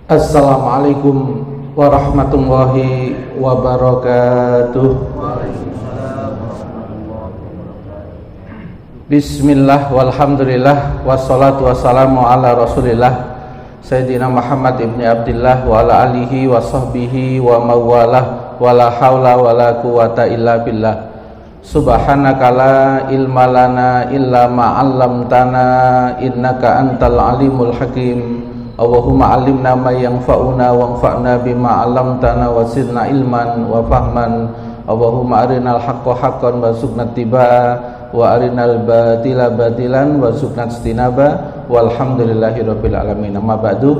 Assalamualaikum warahmatullahi wabarakatuh. Bismillah walhamdulillah wassalatu wassalamu ala rasulillah Sayyidina Muhammad ibni Abdillah wa ala alihi wa sahbihi wa mawalah wa la hawla wa la quwata illa billah. Subhanaka la ilma lana illa ma'allamtana innaka antal alimul hakim. Allahumma alimna ma yanfa'una wanfa'na bima 'allamtana wa zidna ilman wa fahman. Allahumma arinal haqqa haqqan warzuqna ittiba'a wa arinal batila batilan warzuqna ijtinaba. Walhamdulillahirabbil alamin. Amma ba'du.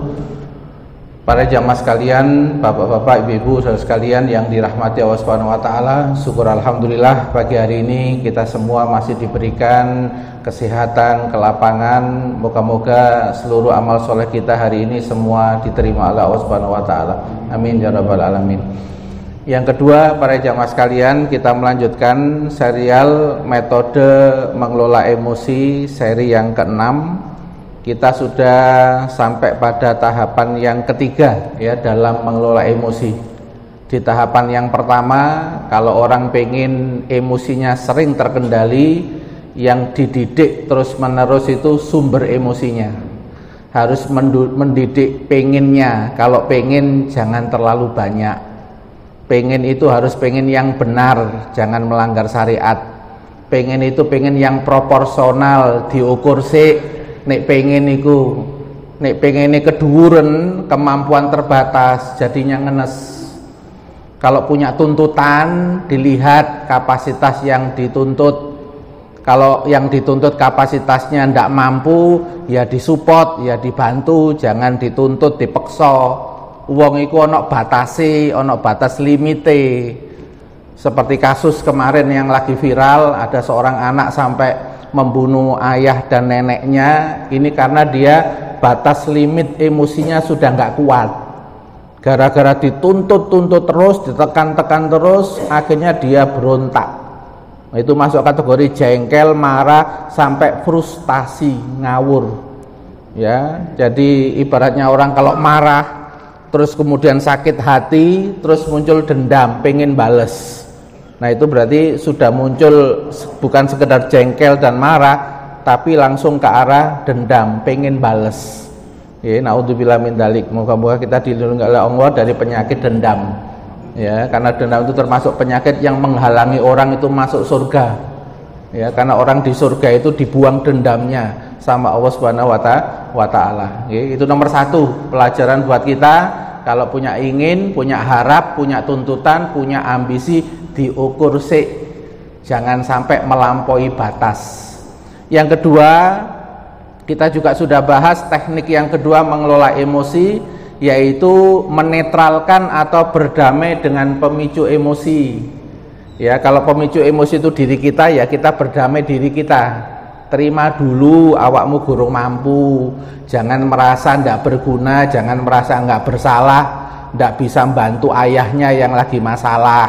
Para jamaah sekalian, bapak-bapak, ibu-ibu, saudara sekalian yang dirahmati Allah Subhanahu wa taala, syukur alhamdulillah pagi hari ini kita semua masih diberikan kesehatan, kelapangan. Moga-moga seluruh amal soleh kita hari ini semua diterima oleh Allah Subhanahu wa taala. Amin ya rabbal alamin. Yang kedua, para jamaah sekalian, kita melanjutkan serial metode mengelola emosi seri yang ke-6. Kita sudah sampai pada tahapan yang ketiga ya dalam mengelola emosi. Di tahapan yang pertama, kalau orang pengen emosinya sering terkendali, yang dididik terus menerus itu sumber emosinya. Harus mendidik pengennya. Kalau pengen jangan terlalu banyak. Pengen itu harus pengen yang benar, jangan melanggar syariat. Pengen itu pengen yang proporsional, diukur sih. Nek pengen keduren, kemampuan terbatas, jadinya ngenes. Kalau punya tuntutan, dilihat kapasitas yang dituntut. Kalau yang dituntut kapasitasnya ndak mampu, ya disupport, ya dibantu, jangan dituntut, dipeksa. Wong iku ana batase, ana batas limite. Seperti kasus kemarin yang lagi viral, ada seorang anak sampai membunuh ayah dan neneknya. Ini karena dia batas limit emosinya sudah nggak kuat. Gara-gara dituntut terus, ditekan terus, akhirnya dia berontak. Itu masuk kategori jengkel, marah, sampai frustasi, ngawur. Ya, jadi ibaratnya orang kalau marah, terus kemudian sakit hati, terus muncul dendam, pengen bales. Nah itu berarti sudah muncul bukan sekedar jengkel dan marah, tapi langsung ke arah dendam, pengen bales. Ya, naudzubillah min dzalik. Moga-moga kita dilindungi oleh Allah dari penyakit dendam. Ya, karena dendam itu termasuk penyakit yang menghalangi orang itu masuk surga. Ya, karena orang di surga itu dibuang dendamnya sama Allah Subhanahu wa taala. Ya, itu nomor satu pelajaran buat kita. Kalau punya ingin, punya harap, punya tuntutan, punya ambisi, diukur sih, jangan sampai melampaui batas. Yang kedua, kita juga sudah bahas teknik yang kedua mengelola emosi, yaitu menetralkan atau berdamai dengan pemicu emosi. Ya, kalau pemicu emosi itu diri kita, ya kita berdamai diri kita. Terima dulu awakmu gurung mampu, jangan merasa ndak berguna, jangan merasa nggak bersalah, ndak bisa bantu ayahnya yang lagi masalah,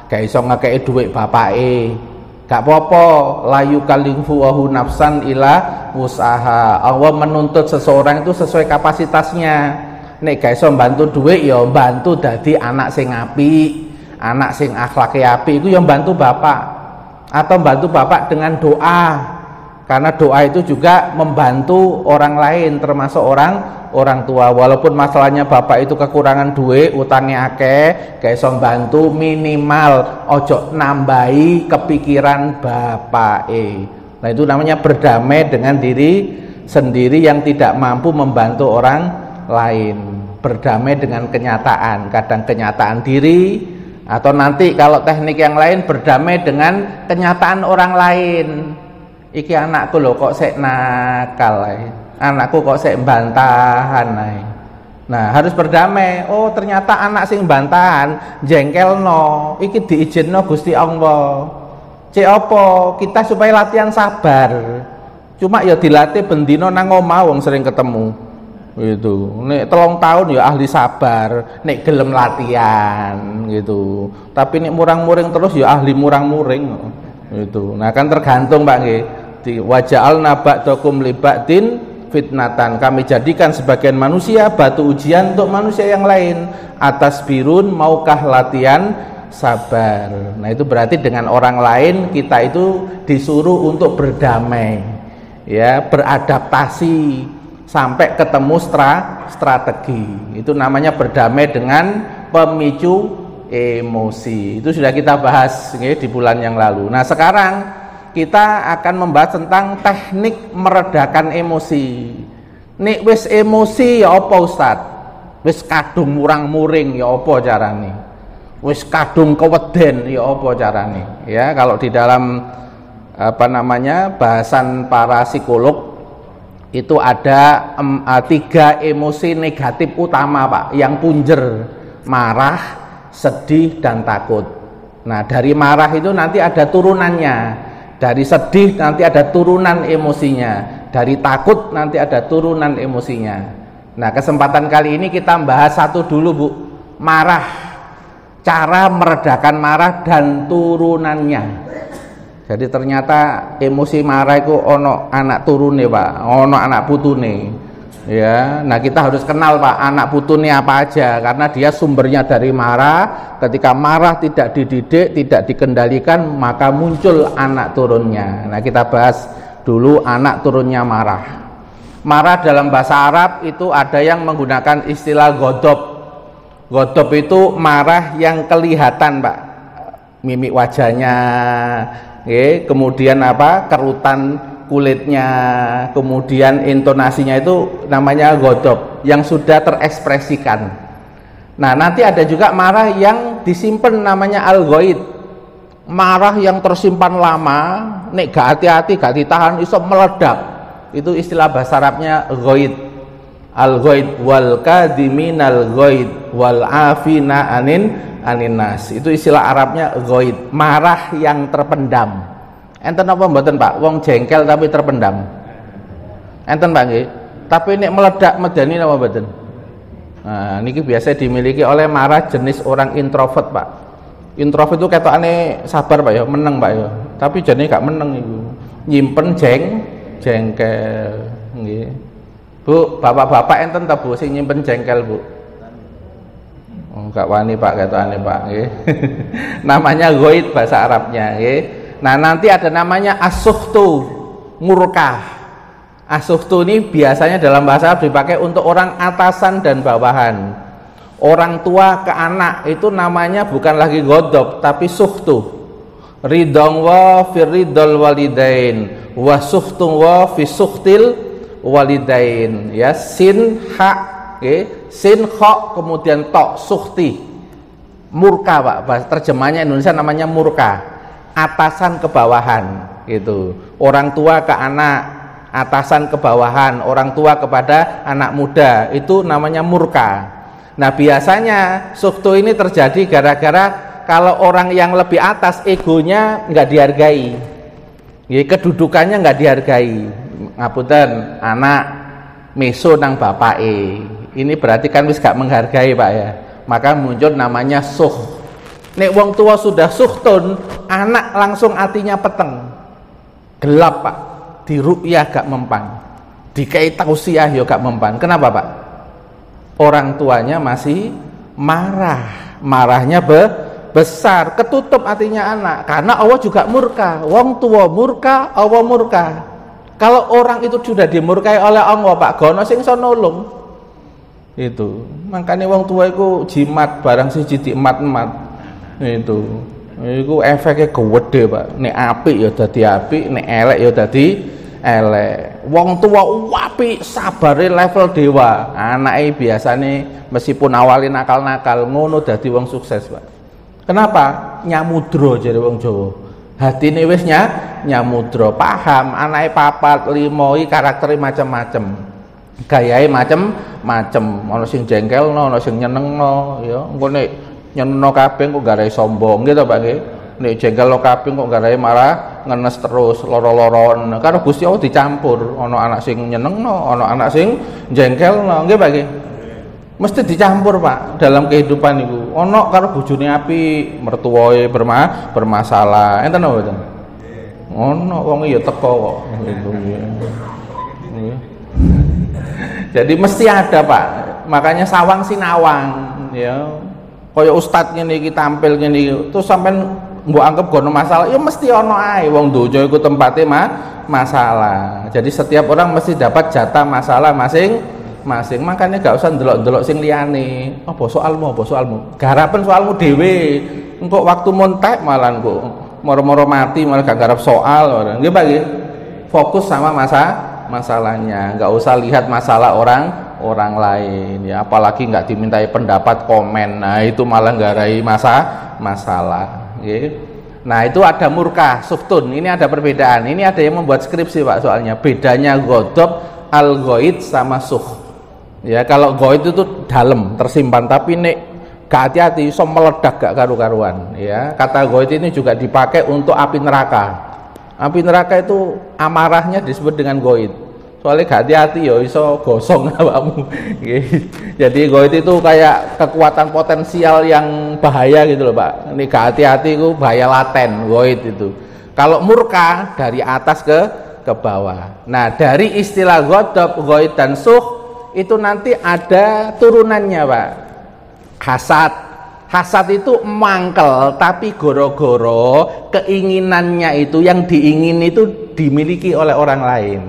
gak iso ngekei duit bapake, gak apa-apa, la yukallifu nafsan ila wus'aha. Allah menuntut seseorang itu sesuai kapasitasnya. Nek gak iso bantu duit, ya bantu dadi anak sing apik, anak sing akhlake apik, iku ya bantu bapak, atau bantu bapak dengan doa. Karena doa itu juga membantu orang lain, termasuk orang tua. Walaupun masalahnya bapak itu kekurangan duit, utangnya akeh, gak iso bantu, minimal ojo nambahi kepikiran bapake. Nah itu namanya berdamai dengan diri sendiri yang tidak mampu membantu orang lain. Berdamai dengan kenyataan, kadang kenyataan diri, atau nanti kalau teknik yang lain berdamai dengan kenyataan orang lain. Iki anakku loh kok sek nakal, anakku kok sek bantahan. Nah harus berdamai. Oh ternyata anak sing bantahan jengkel no, iki diizinno Gusti Allah. Cek apa? Kita supaya latihan sabar. Cuma ya dilatih bendino nang omah wong sering ketemu. Gitu. Nek 3 tahun ya ahli sabar, nek gelem latihan gitu. Tapi nek murang-muring terus ya ahli murang-muring. Gitu. Nah kan tergantung Pak nggih. Waja'alna ba'dakum li ba'din fitnatan, kami jadikan sebagian manusia batu ujian untuk manusia yang lain. Atas birun, maukah latihan sabar. Nah itu berarti dengan orang lain kita itu disuruh untuk berdamai, ya, beradaptasi sampai ketemu strategi. Itu namanya berdamai dengan pemicu emosi. Itu sudah kita bahas di bulan yang lalu. Nah sekarang kita akan membahas tentang teknik meredakan emosi. Nek wis emosi ya apa Ustaz? Wis kadung murang-muring ya apa carane? Wis kadung keweden ya apa carane? Ya, kalau di dalam bahasan para psikolog itu ada 3 emosi negatif utama, Pak, yang punjer: marah, sedih, dan takut. Nah, dari marah itu nanti ada turunannya, dari sedih nanti ada turunan emosinya, dari takut nanti ada turunan emosinya. Nah, kesempatan kali ini kita bahas satu dulu, Bu, marah, cara meredakan marah dan turunannya. Jadi ternyata emosi marah itu ono anak turune, Pak, ono anak putune. Ya, nah kita harus kenal, Pak, anak putune apa aja, karena dia sumbernya dari marah. Ketika marah tidak dididik, tidak dikendalikan, maka muncul anak turunnya. Nah kita bahas dulu anak turunnya marah. Marah dalam bahasa Arab itu ada yang menggunakan istilah godop. Godop itu marah yang kelihatan, Pak, mimik wajahnya, kemudian kerutan kulitnya, kemudian intonasinya, itu namanya godop yang sudah terekspresikan. Nah nanti ada juga marah yang disimpan, namanya al-ghaid, marah yang tersimpan lama, nek gak hati-hati gak ditahan iso meledak. Itu istilah bahasa Arabnya ghaid. Al-ghaid wal kadhiminal ghaid wal afina anin nas. Itu istilah Arabnya ghaid, marah yang terpendam. Enten apa mboten, Pak? Wong jengkel tapi terpendam. Enten, Pak, nggih. Tapi nek meledak medeni napa mboten? Nah, niki biasa dimiliki oleh marah jenis orang introvert, Pak. Introvert itu ketokane sabar, Pak, ya, meneng, Pak, ya. Tapi jane gak meneng iku. Nyimpen jengkel, nggih. Bu, bapak-bapak enten ta, Bu, sing nyimpen jengkel, Bu? Oh, gak wani, Pak, ketokane, Pak, nggih. Namanya ghaid bahasa Arabnya, nggih. Nah, nanti ada namanya as-sukhtu, murka. As-sukhtu ini biasanya dalam bahasa Arab dipakai untuk orang atasan dan bawahan. Orang tua ke anak itu namanya bukan lagi godop tapi sukhtu. Ridong wa firridol walidain wa suhtun wa fi suhtil walidain, ya, sin ha, sin kho kemudian tok, suhti, murka, Pak, bahasa terjemahnya Indonesia namanya murka, atasan ke bawahan, gitu. Orang tua ke anak, atasan ke bawahan, orang tua kepada anak muda, itu namanya murka. Nah biasanya suhtu ini terjadi gara-gara kalau orang yang lebih atas egonya nggak dihargai, kedudukannya nggak dihargai. Ngapunten, anak meso nang bapake, ini berarti kan wis gak menghargai, Pak, ya. Maka muncul namanya suh. Nek wong tua sudah suhtun, anak langsung hatinya peteng, gelap, Pak, diru'yah gak mempan, dikai tausiah yo gak mempan. Kenapa, Pak? Orang tuanya masih marah, marahnya besar, ketutup hatinya anak, karena Allah juga murka. Wong tua murka, Allah murka. Kalau orang itu sudah dimurkai oleh Allah, Pak, gono sing iso nulung. Itu makanya wong tua itu jimat barang siji dimat-mat. Itu efeknya gede, Pak. Nek apik ya dadi apik, nek elek ya dadi elek. Wong tua apik sabare level dewa, anake biasane meskipun awalnya nakal-nakal ngono dadi wong sukses, Pak. Kenapa? Nyamudra jare wong Jawa. Hatine wis nyamudra, paham anake 4, 5 iki karaktere macam-macam. Gayahe macam-macam, ana sing jengkelno, ana sing nyenengno, ya. Engko nek nyenengno kabeh kok garahe sombong gitu, Pak, nggih. Nek jengkelno kabeh kok garahe malah ngenes terus, loro-loron. Karo Gusti Allah dicampur, ana anak sing nyenengno, ana anak sing jengkelno, nggih, Pak, nggih. Mesti dicampur, Pak, dalam kehidupan itu. Ono karo bojone apik, mertuane bermasalah. Enten apa mboten? Ono wong ya teko kok. Nggih. Jadi mesti ada Pak, makanya sawang sinawang ya. Kaya ustad ngene iki tampil ngene iki terus sampean mbok anggap gono masalah, ya mesti ono ae wong donya iku tempate masalah. Jadi setiap orang mesti dapat jatah masalah masing-masing. Makanya gak usah ndelok-ndelok sing liyane. Apa soalmu? Garapen soalmu dhewe. Engko waktu montek malah kok moro-moro mati malah gak garap soal. Nggih Pak nggih. Fokus sama masalahnya, nggak usah lihat masalah orang lain ya, apalagi nggak dimintai pendapat komen, nah itu malah nggarai masalah ya. Nah itu ada murka, suftun, ini ada perbedaan, ini ada yang membuat skripsi Pak soalnya, bedanya ghadab, al-ghaid sama suh ya. Kalau ghaid itu dalam, tersimpan, tapi nek gak hati-hati iso meledak gak karu-karuan ya. Kata ghaid ini juga dipakai untuk api neraka. Api neraka itu amarahnya disebut dengan goit. Soalnya gak hati-hati ya iso gosong awakmu. Jadi goit itu kayak kekuatan potensial yang bahaya gitu loh Pak. Ini gak hati-hati itu bahaya laten goit itu. Kalau murka dari atas ke bawah. Nah dari istilah ghadab, goit dan suh itu nanti ada turunannya Pak. Hasad. Hasad itu mangkel, tapi goro-goro keinginannya itu, yang diingini itu dimiliki oleh orang lain.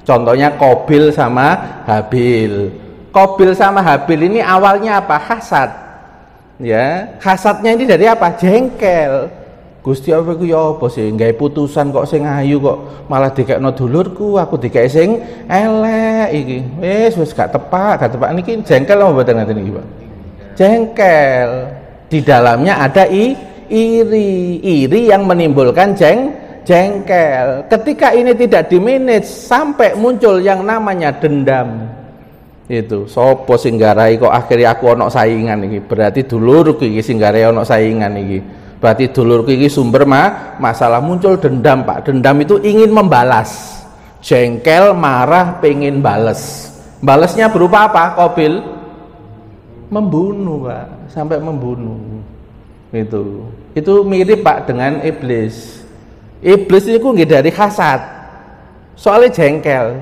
Contohnya Qabil sama Habil. Qabil sama Habil ini awalnya apa? Hasad. Ya, hasadnya ini dari apa? Jengkel. Gusti Allah iku ya apa sih? Nggawe putusan kok sing ayu kok malah dikekno dulurku, aku dikek sing elek iki. Wis gak tepak niki jengkel apa mboten ngaten iki, Pak? Jengkel. Di dalamnya ada iri yang menimbulkan jengkel. Ketika ini tidak dimanage sampai muncul yang namanya dendam. Itu sopo sing garai kok akhirnya aku ono saingan iki. Berarti dulurku iki sing garai ono saingan iki. Berarti dulurku iki sumber masalah, muncul dendam Pak. Dendam itu ingin membalas. Jengkel, marah, pengen bales. Balesnya berupa apa? Qabil membunuh Pak. Sampai membunuh. Itu mirip Pak dengan iblis. Iblis itu nggih dari hasad. Soalnya jengkel.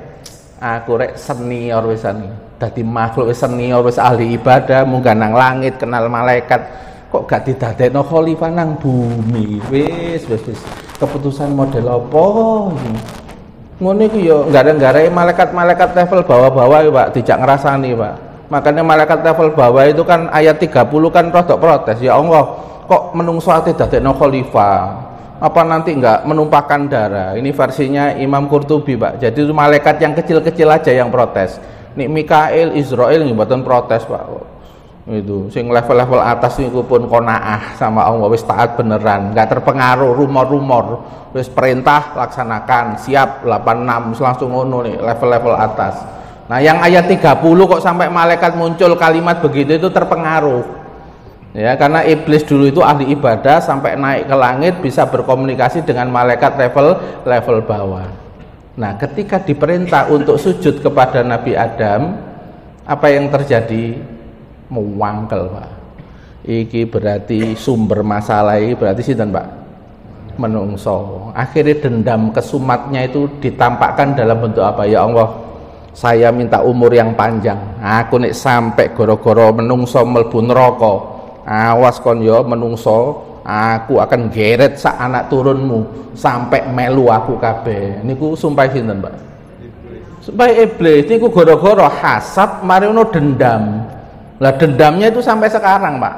Aku rek senior wisan. Dadi makhluk senior wis ahli ibadah, munggah nang langit, kenal malaikat. Kok gak didadekno khalifah nang bumi. Wis. Keputusan model apa iki? Ngono iku ya nggare-nggare malaikat-malaikat level bawah-bawah ya Pak, dijak ngrasani Pak. Makanya malaikat level bawah itu kan ayat 30 kan rodok protes, ya Allah kok menungso ate dadekno khalifah, apa nanti enggak menumpahkan darah. Ini versinya Imam Qurtubi Pak. Jadi itu malaikat yang kecil-kecil aja yang protes. Nik Mikail, Israel mboten protes Pak. Itu sing level-level atas niku pun qanaah sama Allah, wis taat beneran, enggak terpengaruh rumor-rumor, wis perintah laksanakan, siap 86 langsung ngono nih level-level atas. Nah yang ayat 30 kok sampai malaikat muncul kalimat begitu itu terpengaruh ya, karena iblis dulu itu ahli ibadah, sampai naik ke langit bisa berkomunikasi dengan malaikat level bawah. Nah ketika diperintah untuk sujud kepada Nabi Adam, apa yang terjadi? Mewangkel Pak. Iki berarti sumber masalah ini berarti sinten Pak? Menungso. Akhirnya dendam kesumatnya itu ditampakkan dalam bentuk apa? Ya Allah, saya minta umur yang panjang. Aku nek sampai goro-goro menungso mlebu neraka, awas kon yo menungso, aku akan geret sak anak turunmu sampai melu aku kabeh. Niku sumpah sinten, Pak? Sumpah iblis. Niku goro-goro hasad mari ono dendam. Lah dendamnya itu sampai sekarang, Pak.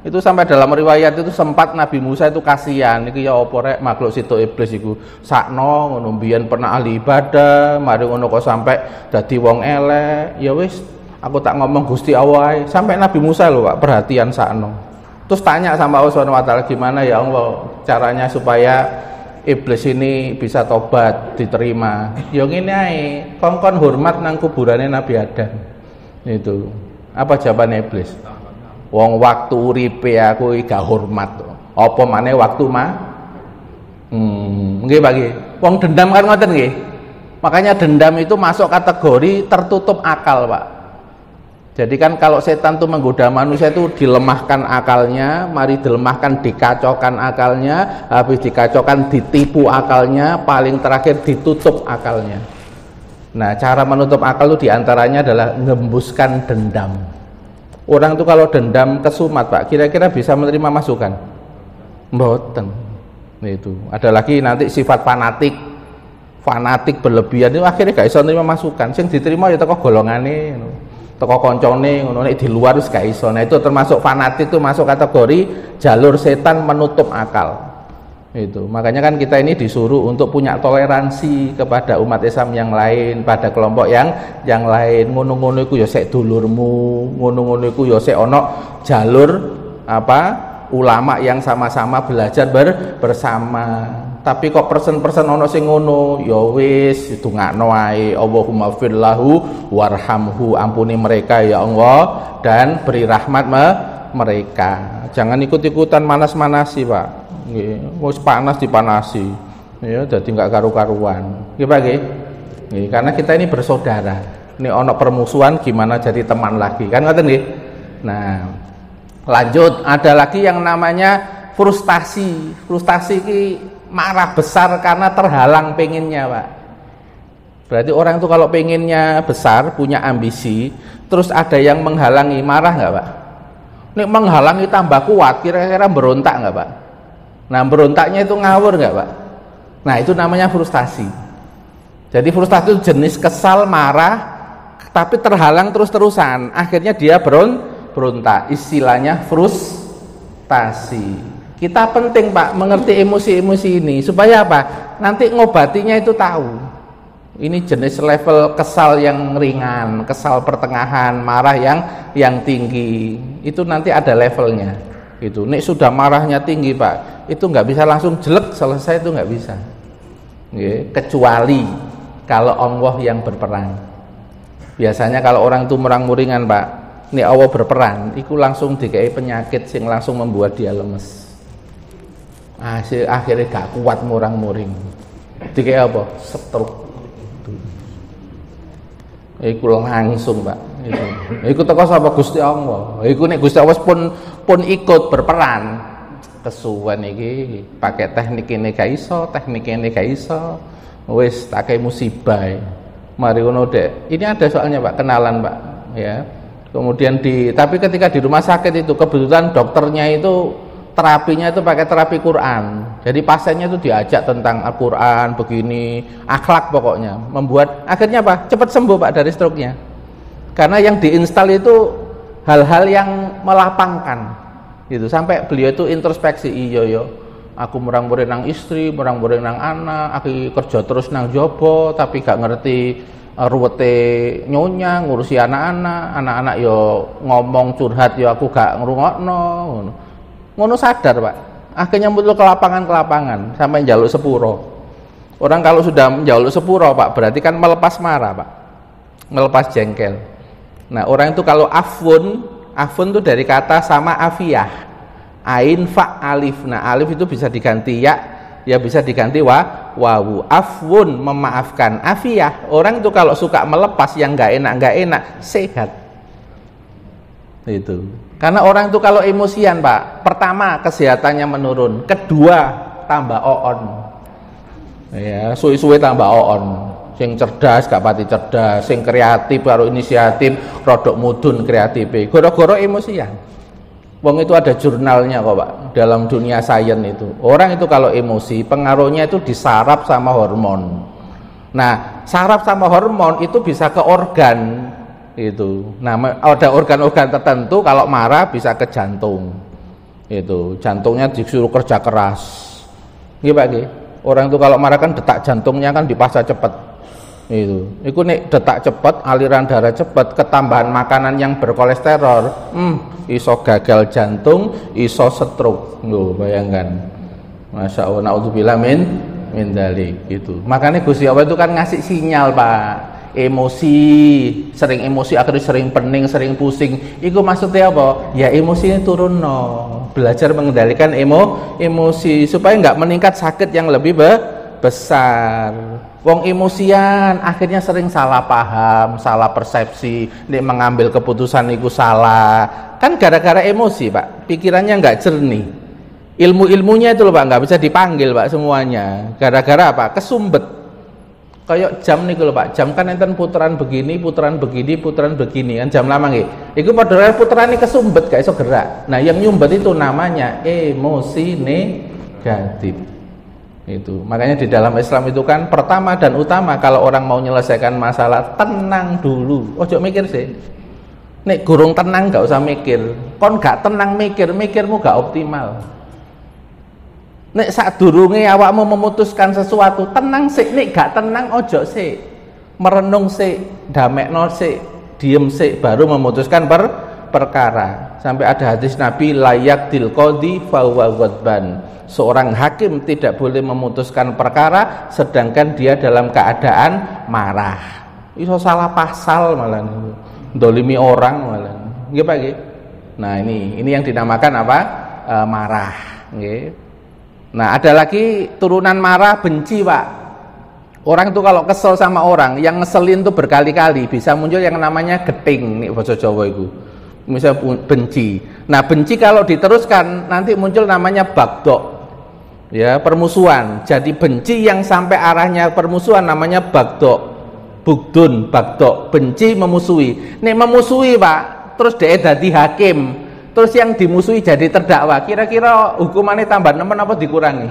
Itu sampai dalam riwayat itu sempat Nabi Musa itu kasihan, iki ya apa rek makhluk situ iblis iku sakno ngono mbiyen pernah ahli ibadah, mari ngono kok sampai dadi wong elek. Ya wis, aku tak ngomong Gusti Allah. Sampai Nabi Musa lho Pak perhatian sakno. Terus tanya sama Allah Subhanahu wa taala, gimana ya Allah caranya supaya iblis ini bisa tobat, diterima. Ya ngene ae, kongkon hormat nang kuburane Nabi Adam. Itu. Apa jawaban iblis? Wong waktu uripe aku iki gak hormat. Apa maneh waktu nggih Pak nggih. Wong dendam kan ngoten nggih. Makanya dendam itu masuk kategori tertutup akal, Pak. Jadi kan kalau setan itu menggoda manusia itu dilemahkan akalnya, mari dilemahkan dikacaukan akalnya, habis dikacaukan ditipu akalnya, paling terakhir ditutup akalnya. Nah, cara menutup akal itu diantaranya adalah ngembuskan dendam. Orang tuh kalau dendam kesumat Pak, kira-kira bisa menerima masukan? Mboten. Itu. Ada lagi nanti sifat fanatik berlebihan itu akhirnya gak iso nerima masukan. Sing diterima ya teko golongane, teko koncone ngono, nek di luar wis gak iso. Nah, itu termasuk fanatik, itu masuk kategori jalur setan menutup akal. Itu makanya kan kita ini disuruh untuk punya toleransi kepada umat Islam yang lain, pada kelompok yang lain. Ngono-ngono iku ya sik dulurmu, ngono-ngono iku ya sik ana jalur ulama yang sama-sama belajar bersama. Tapi kok persen-persen ana sing ngono, ya wis dongakno wae, Allahumma firlahu warhamhu, ampuni mereka ya Allah dan beri rahmat mereka. Jangan ikut-ikutan manas-manasi Pak. Wis panas dipanasi, ya jadi nggak karu-karuan, nggih Pak nggih. Karena kita ini bersaudara. Ini ono permusuhan gimana jadi teman lagi, kan ngoten nggih. Nah, lanjut ada lagi yang namanya frustasi. Frustasi ki marah besar karena terhalang pengennya Pak. Berarti orang itu kalau pengennya besar, punya ambisi, terus ada yang menghalangi, marah nggak Pak? Nek menghalangi tambah kuat, kira-kira berontak nggak Pak? Nah, berontaknya itu ngawur nggak Pak? Nah, itu namanya frustasi. Jadi frustasi itu jenis kesal, marah, tapi terhalang terus-terusan. Akhirnya dia berontak. Istilahnya frustasi. Kita penting Pak mengerti emosi-emosi ini supaya apa? Nanti ngobatinya itu tahu. Ini jenis level kesal yang ringan, kesal pertengahan, marah yang tinggi. Itu nanti ada levelnya. Itu nek sudah marahnya tinggi Pak, itu nggak bisa langsung jelek selesai, itu nggak bisa. Kecuali kalau Allah yang berperan. Biasanya kalau orang itu murang-muringan Pak, nek Allah berperan, itu langsung dikai penyakit sing langsung membuat dia lemes. Akhirnya gak kuat murang-muring. Dikai apa? Stroke. Iku langsung Pak. Iku teko sapa Gusti Allah. Iku nek Gusti Allah pun ikut berperan. Kesuwen iki pakai teknik ini gak iso, teknik ini gak iso. Wis tak kei musibah. Mari ngono Dek. Ini ada soalnya Pak, kenalan Pak, ya. Kemudian tapi ketika di rumah sakit itu kebetulan dokternya itu terapinya itu pakai terapi Quran. Jadi pasiennya itu diajak tentang Al-Quran begini, akhlak pokoknya, membuat akhirnya apa? Cepat sembuh Pak dari stroke-nya. Karena yang diinstal itu hal-hal yang melapangkan. Gitu. Sampai beliau itu introspeksi, iya yo. Aku murang-muring nang istri, murang-muring nang anak, aku kerja terus nang jobo tapi gak ngerti ruwete nyonya ngurusi anak-anak yo ngomong curhat yo aku gak ngrungokno. Ngono sadar Pak, akhirnya muncul ke lapangan sampai njaluk sepuro. Orang kalau sudah menjaluk sepuro Pak, berarti kan melepas marah Pak, melepas jengkel. Nah, orang itu kalau afun itu dari kata sama afiyah, ain fa alif. Nah, alif itu bisa diganti ya bisa diganti wawu. Afun memaafkan, afiyah orang itu kalau suka melepas yang nggak enak sehat. Itu karena orang itu kalau emosian Pak, pertama kesehatannya menurun, kedua tambah oon, ya suwe-suwe tambah oon. Sing cerdas gak pati cerdas, sing kreatif karo inisiatif rodok mudun kreatif, goro-goro emosian. Wong itu ada jurnalnya kok Pak, dalam dunia sains itu. Orang itu kalau emosi pengaruhnya itu disarap sama hormon. Nah, saraf sama hormon itu bisa ke organ. Itu. Nah, ada organ-organ tertentu kalau marah bisa ke jantung. Itu, jantungnya disuruh kerja keras. Nggih Pak nggih. Orang itu kalau marah kan detak jantungnya kan dipaksa cepat. Itu nek detak cepat, aliran darah cepat, ketambahan makanan yang berkolesterol, iso gagal jantung, iso stroke. Loh, bayangkan. Masya Allah, naudzubillah min dzalik gitu. Makanya Gusti Allah itu kan ngasih sinyal Pak. Emosi, sering emosi akhirnya sering pening, sering pusing. Iku maksudnya apa? Ya emosinya turun belajar mengendalikan emosi supaya nggak meningkat sakit yang lebih besar. Wong emosian akhirnya sering salah paham, salah persepsi, nek mengambil keputusan itu salah. Kan gara-gara emosi Pak, pikirannya nggak jernih. Ilmu-ilmunya itu loh Pak, nggak bisa dipanggil Pak semuanya. Gara-gara apa? Kesumbet Kayak jam nih kalau Pak, jam kan enten putaran begini, putaran begini, putaran begini kan jam lama nggih. Iku padahal putaran ini kesumbet gak iso gerak. Nah, yang nyumbet itu namanya emosi negatif. Itu. Makanya di dalam Islam itu kan pertama dan utama kalau orang mau menyelesaikan masalah, tenang dulu. Ojo mikir sih. Nek gurung tenang gak usah mikir. Kon gak tenang mikir, mikirmu gak optimal. Nek sadurunge awakmu memutuskan sesuatu, tenang sik. Nek gak tenang ojo sik. Merenung sik, damekno sik, diem sik baru memutuskan perkara. Sampai ada hadis Nabi layak dil qadhi fa huwa ghadban. Seorang hakim tidak boleh memutuskan perkara sedangkan dia dalam keadaan marah. Iso salah pasal malah dolimi orang malah. Nggih Pak nggih. Nah, ini yang dinamakan apa? Marah, nggih. Nah, ada lagi turunan marah, benci Pak. Orang itu kalau kesel sama orang, yang ngeselin itu berkali-kali bisa muncul yang namanya geting nih basa Jawa itu. Misal benci. Nah, benci kalau diteruskan nanti muncul namanya bagdok. Ya, permusuhan. Jadi benci yang sampai arahnya permusuhan namanya bagdok. Bugdun, bagdok, benci memusuhi. Nih memusuhi Pak, terus dia jadi hakim. Terus yang dimusuhi jadi terdakwa, kira-kira hukumannya tambah nemen apa dikurangi?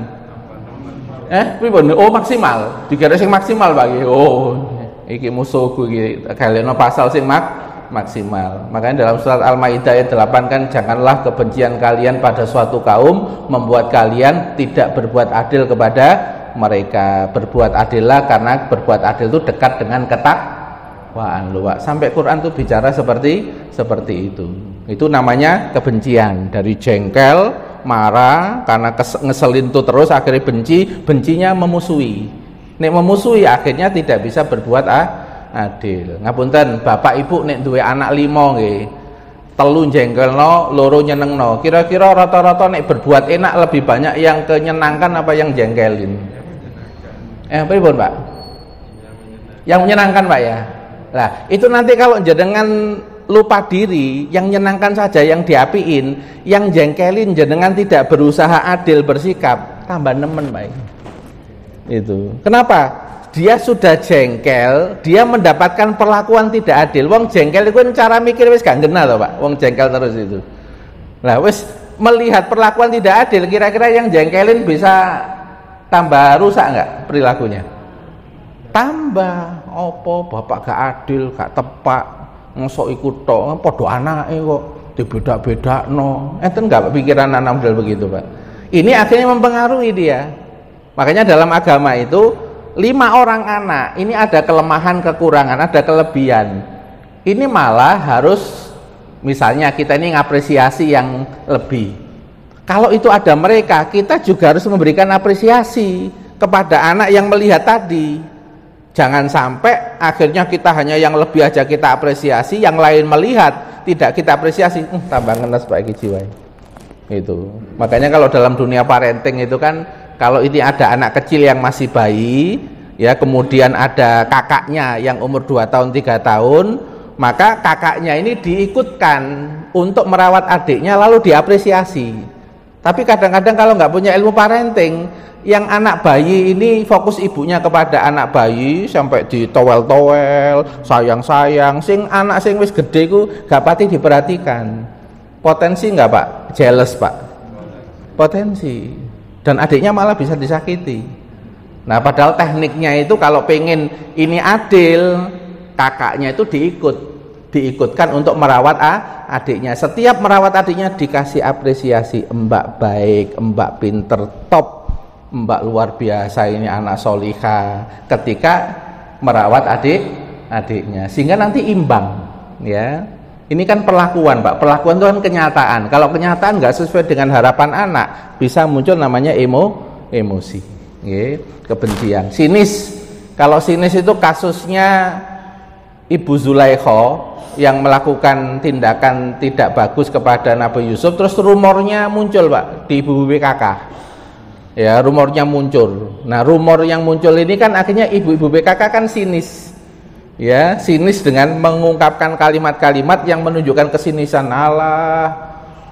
Pripun? Oh, maksimal. Dikira sing maksimal Pak. Oh, iki musuhku iki galeno pasal sing maksimal. Makanya dalam surat Al-Maidah ayat 8 kan, janganlah kebencian kalian pada suatu kaum membuat kalian tidak berbuat adil kepada mereka. Berbuat adillah karena berbuat adil itu dekat dengan ketakwaan. Sampai Quran tuh bicara seperti itu. Itu namanya kebencian. Dari jengkel, marah karena ngeselin itu terus akhirnya bencinya memusuhi. Nek memusuhi akhirnya tidak bisa berbuat adil. Ngapunten, bapak ibu nek duwe anak 5 nggih. 3 jengkelno, 2 nyenengno. Kira-kira rata-rata nek berbuat enak lebih banyak yang menyenangkan apa yang jengkelin? Pripun Pak? Yang menyenangkan Pak ya. Nah, itu nanti kalau jenengan lupa diri, yang menyenangkan saja yang diapiin, yang jengkelin jenengan tidak berusaha adil bersikap, tambah nemen baik. Itu. Kenapa? Dia sudah jengkel, dia mendapatkan perlakuan tidak adil. Wong jengkel itu kan cara mikir wis gak ngena to, Pak. Wong jengkel terus itu. Nah, wis melihat perlakuan tidak adil, kira-kira yang jengkelin bisa tambah rusak enggak perilakunya? Tambah. Opo bapak gak adil, gak tepak. Ngosok ikut tok, padha anake kok dibeda-bedakno. Enten enggak pikiran anak model begitu, Pak? Ini akhirnya mempengaruhi dia. Makanya dalam agama itu 5 orang anak, ini ada kelemahan, kekurangan, ada kelebihan. Ini malah harus misalnya kita ini ngapresiasi yang lebih. Kalau itu ada mereka, kita juga harus memberikan apresiasi kepada anak yang melihat tadi. Jangan sampai akhirnya kita hanya yang lebih aja kita apresiasi, yang lain melihat tidak kita apresiasi, tambah ngenes Pak iki jiwa. Itu. Makanya kalau dalam dunia parenting itu kan, kalau ini ada anak kecil yang masih bayi, ya kemudian ada kakaknya yang umur 2 tahun 3 tahun, maka kakaknya ini diikutkan untuk merawat adiknya lalu diapresiasi. Tapi kadang-kadang kalau nggak punya ilmu parenting, yang anak bayi ini fokus ibunya kepada anak bayi sampai ditowel-towel, sayang-sayang. Anak sing wis gede ku gak pati diperhatikan. Potensi nggak Pak? Jealous Pak. Potensi. Dan adiknya malah bisa disakiti. Nah, padahal tekniknya itu kalau pengen ini adil, kakaknya itu diikutkan untuk merawat adiknya. Setiap merawat adiknya dikasih apresiasi, mbak baik, mbak pinter, top, mbak luar biasa, ini anak solihah, ketika merawat adiknya, sehingga nanti imbang. Ya, ini kan perlakuan Pak. Perlakuan itu kan kenyataan. Kalau kenyataan nggak sesuai dengan harapan anak, bisa muncul namanya emosi, ya, kebencian, sinis. Kalau sinis itu kasusnya Ibu Zulaikha yang melakukan tindakan tidak bagus kepada Nabi Yusuf, terus rumornya muncul Pak di ibu BKK. Ya, rumornya muncul. Nah, rumor yang muncul ini kan akhirnya ibu-ibu BKK kan sinis. Ya, sinis dengan mengungkapkan kalimat-kalimat yang menunjukkan kesinisan. Alah,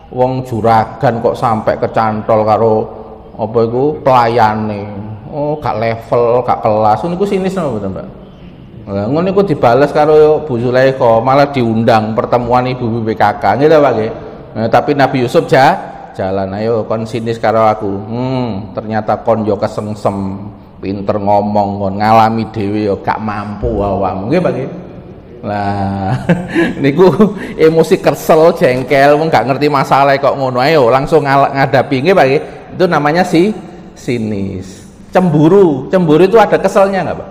wong juragan kok sampai kecantol karo apa iku pelayane. Oh, gak level, gak kelas. Niku sinis napa mboten, Mbak? Lah ngono niku dibales karo Bu Zulaikha, malah diundang pertemuan ibu BPKK nggih ta, Pak nggih. Nah, tapi Nabi Yusuf jalan, ayo kon sinis karo aku. Ternyata kon yo kesengsem, pinter ngomong, kon ngalami dhewe yo gak mampu awakmu. Nggih, Pak nggih. Lah niku emosi kesel, jengkel, wong gak ngerti masalah kok ngono. Ayo langsung ngadapi nggih, Pak nggih. Itu namanya sinis. Cemburu itu ada keselnya nggak, Pak?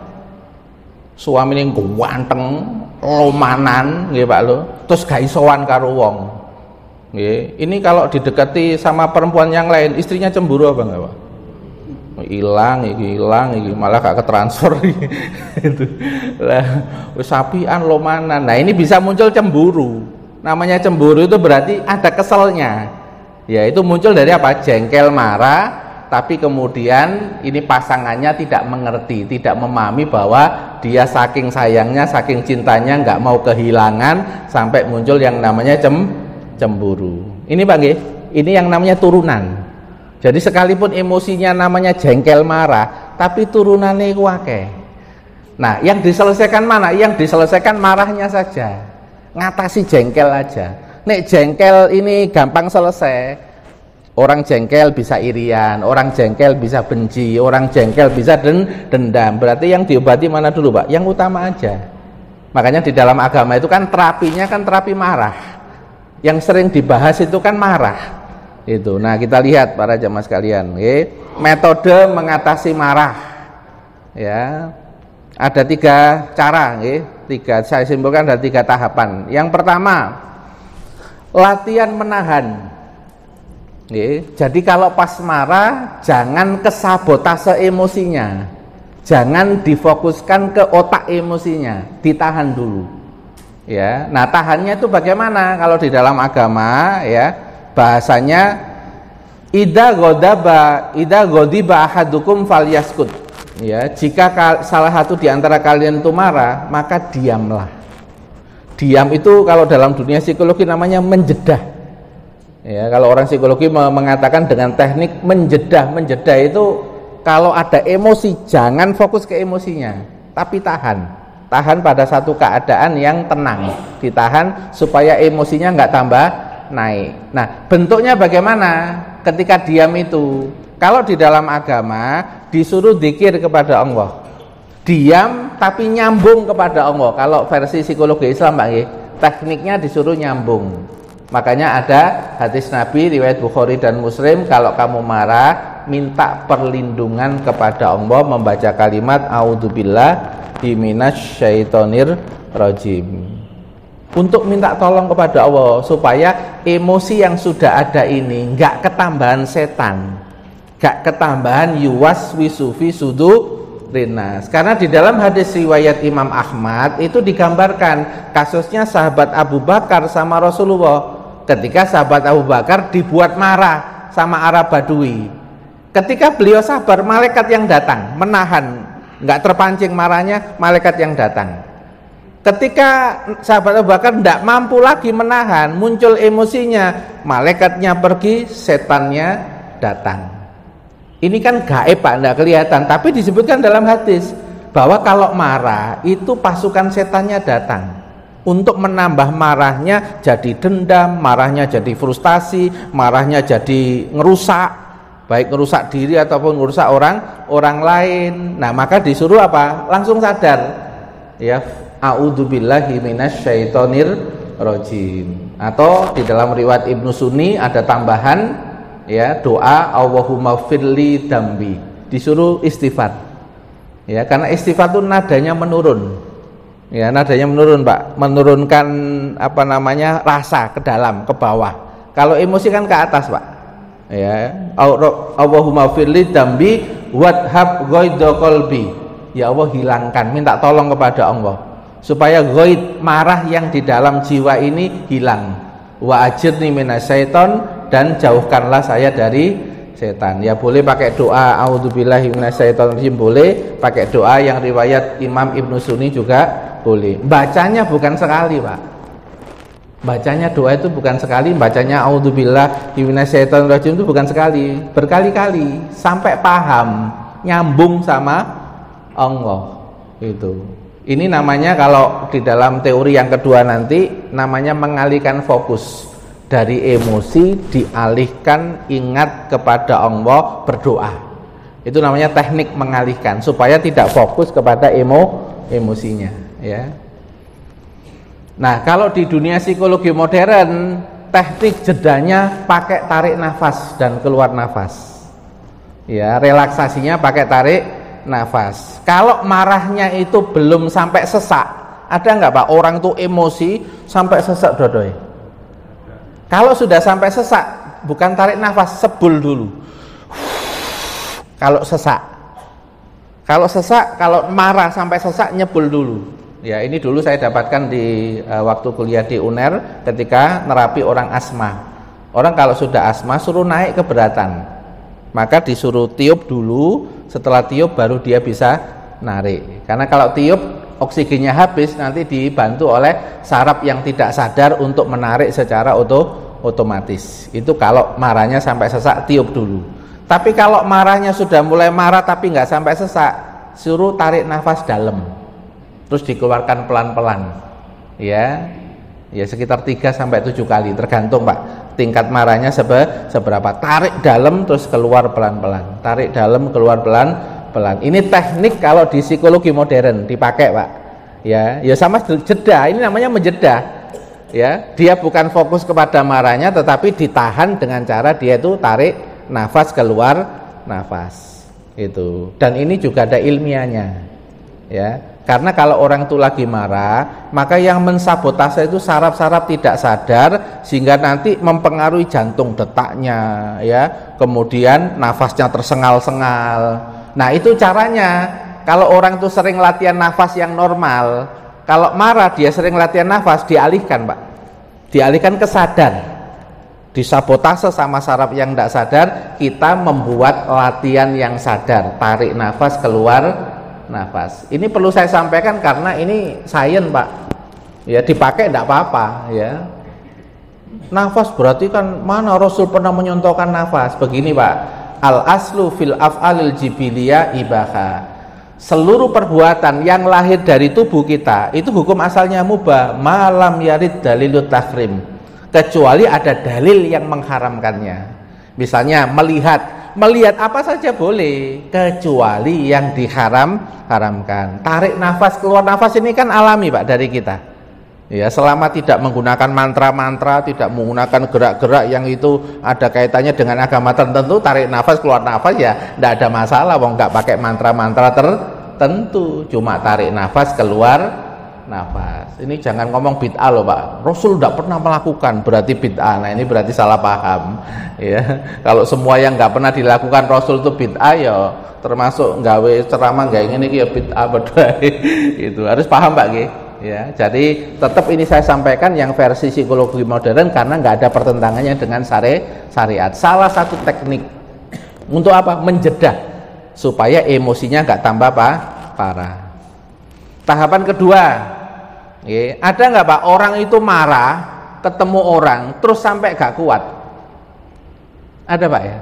Suami ini ganteng, lomanan, nggih Pak lo, terus gak isowan karo wong. Nggih, ini kalau didekati sama perempuan yang lain, istrinya cemburu apa enggak, Pak? Hilang, iki malah gak ketransfer itu. Lah, wis sapian lomanan. Nah, ini bisa muncul cemburu. Namanya cemburu itu berarti ada keselnya. Ya, itu muncul dari apa? Jengkel, marah. Tapi kemudian ini pasangannya tidak mengerti, tidak memahami bahwa dia saking sayangnya, saking cintanya nggak mau kehilangan sampai muncul yang namanya cemburu. Ini Pak nggih, ini yang namanya turunan. Jadi sekalipun emosinya namanya jengkel marah, tapi turunannya iku akeh. Nah, yang diselesaikan mana? Yang diselesaikan marahnya saja. Ngatasi jengkel aja. Nek jengkel ini gampang selesai. Orang jengkel bisa irian, orang jengkel bisa benci, orang jengkel bisa dendam. Berarti yang diobati mana dulu, Pak? Yang utama aja. Makanya di dalam agama itu kan terapinya kan terapi marah. Yang sering dibahas itu kan marah. Itu. Nah, kita lihat para jamaah sekalian, metode mengatasi marah. Ya. Ada 3 cara, saya simpulkan ada 3 tahapan. Yang pertama, latihan menahan. Jadi kalau pas marah jangan kesabotase emosinya, jangan difokuskan ke otak emosinya, ditahan dulu. Ya, nah tahannya itu bagaimana? Kalau di dalam agama, ya bahasanya idza ghadiba ahadukum falyaskut. Ya, jika salah satu di antara kalian itu marah, maka diamlah. Diam itu kalau dalam dunia psikologi namanya menjedah. Ya, kalau orang psikologi mengatakan dengan teknik menjedah itu kalau ada emosi jangan fokus ke emosinya, tapi tahan pada satu keadaan yang tenang, ditahan supaya emosinya nggak tambah naik. Nah, bentuknya bagaimana? Ketika diam itu, kalau di dalam agama disuruh dzikir kepada Allah, diam tapi nyambung kepada Allah. Kalau versi psikologi Islam, Pak, tekniknya disuruh nyambung. Makanya ada hadis Nabi riwayat Bukhari dan Muslim, kalau kamu marah minta perlindungan kepada Allah membaca kalimat a'udzubillahi minasyaitonir rajim. Untuk minta tolong kepada Allah supaya emosi yang sudah ada ini enggak ketambahan setan, enggak ketambahan yuwaswisu fi sudurinas. Karena di dalam hadis riwayat Imam Ahmad itu digambarkan kasusnya sahabat Abu Bakar sama Rasulullah. Ketika sahabat Abu Bakar dibuat marah sama Arab Badui, ketika beliau sabar, malaikat yang datang menahan, nggak terpancing marahnya, malaikat yang datang. Ketika sahabat Abu Bakar tidak mampu lagi menahan, muncul emosinya, malaikatnya pergi, setannya datang. Ini kan gaib, Pak, tidak kelihatan, tapi disebutkan dalam hadis bahwa kalau marah itu pasukan setannya datang. Untuk menambah marahnya jadi dendam, marahnya jadi frustasi, marahnya jadi ngerusak, baik ngerusak diri ataupun ngerusak orang lain. Nah, maka disuruh apa? Langsung sadar. Ya, a'udzubillahi minasyaitonir rajim. Atau di dalam riwayat Ibnu Sunni ada tambahan, ya, doa Allahumma firli dambi. Disuruh istighfar. Ya, karena istighfar itu nadanya menurun. Ya, nadanya menurun, Pak, menurunkan rasa ke dalam, ke bawah. Kalau emosi kan ke atas, Pak. Ya, Allahumma firli dambi wadhab ghaidha qalbi. Ya Allah, hilangkan, minta tolong kepada Allah supaya ghaid, marah yang di dalam jiwa ini hilang. Wa ajirni minasyaiton, dan jauhkanlah saya dari setan. Ya, boleh pakai doa a'udzubillahi minasyaitonirrajim, boleh pakai doa yang riwayat Imam Ibnu Sunni juga boleh. Bacanya bukan sekali, Pak. Bacanya doa itu bukan sekali, bacanya a'udzubillahi minasyaitonirrajim itu bukan sekali, berkali-kali sampai paham. nyambung sama Allah. Itu. Ini namanya kalau di dalam teori yang kedua nanti namanya mengalihkan fokus dari emosi, dialihkan ingat kepada Allah, berdoa. Itu namanya teknik mengalihkan supaya tidak fokus kepada emosinya, ya. Nah, kalau di dunia psikologi modern, teknik jedanya pakai tarik nafas dan keluar nafas. Ya, relaksasinya pakai tarik nafas. Kalau marahnya itu belum sampai sesak, ada nggak Pak orang tuh emosi sampai sesak dodoi? Kalau sudah sampai sesak, bukan tarik nafas, sebul dulu. Kalau sesak, kalau marah sampai sesak, nyebul dulu. Ya, ini dulu saya dapatkan di waktu kuliah di UNER ketika nerapi orang asma. Orang kalau sudah asma suruh naik keberatan, maka disuruh tiup dulu. Setelah tiup baru dia bisa narik. Karena kalau tiup oksigennya habis, nanti dibantu oleh saraf yang tidak sadar untuk menarik secara otomatis. Itu kalau marahnya sampai sesak, tiup dulu. Tapi kalau marahnya sudah mulai marah tapi nggak sampai sesak, suruh tarik nafas dalam, terus dikeluarkan pelan-pelan, ya sekitar 3-7 kali, tergantung Pak tingkat marahnya seberapa. Tarik dalam terus keluar pelan-pelan, tarik dalam keluar pelan-pelan. Ini teknik kalau di psikologi modern dipakai Pak, ya sama jeda. Ini namanya menjeda, ya. Dia bukan fokus kepada marahnya, tetapi ditahan dengan cara dia itu tarik nafas, keluar nafas, itu. Dan ini juga ada ilmiahnya, ya. Karena kalau orang itu lagi marah, maka yang mensabotase itu saraf-saraf tidak sadar, sehingga nanti mempengaruhi jantung detaknya, ya. Kemudian nafasnya tersengal-sengal. Nah, itu caranya. Kalau orang itu sering latihan nafas yang normal, kalau marah dia sering latihan nafas, dialihkan Pak, dialihkan ke sadar. Disabotase sama saraf yang tidak sadar, kita membuat latihan yang sadar, tarik nafas, keluar nafas. Ini perlu saya sampaikan karena ini sains Pak, ya dipakai tidak apa-apa, ya. Nafas berarti kan mana Rasul pernah menyontohkan nafas? Begini Pak, al aslu fil af'alil jibiliyah ibaha. Seluruh perbuatan yang lahir dari tubuh kita itu hukum asalnya mubah, malam yarid dalilut tahrim, kecuali ada dalil yang mengharamkannya. Misalnya melihat apa saja boleh, kecuali yang diharamkan. Tarik nafas, keluar nafas ini kan alami Pak dari kita. Ya, selama tidak menggunakan mantra-mantra, tidak menggunakan gerak-gerak yang itu ada kaitannya dengan agama tertentu, tarik nafas, keluar nafas ya tidak ada masalah. Wong nggak pakai mantra-mantra tertentu, cuma tarik nafas, keluar nafas. Ini jangan ngomong bid'ah loh Pak. Rasul tidak pernah melakukan berarti bid'ah. Nah, ini berarti salah paham. Ya, kalau semua yang nggak pernah dilakukan Rasul itu bid'ah, ya termasuk nggawe ceramah nggak ingin ini ya bid'ah berdua. Itu harus paham Pak G. Ya, jadi tetap ini saya sampaikan yang versi psikologi modern karena nggak ada pertentangannya dengan syariat. Salah satu teknik untuk apa? Menjeda supaya emosinya nggak tambah parah. Tahapan kedua, ada nggak Pak orang itu marah ketemu orang terus sampai gak kuat? Ada Pak ya?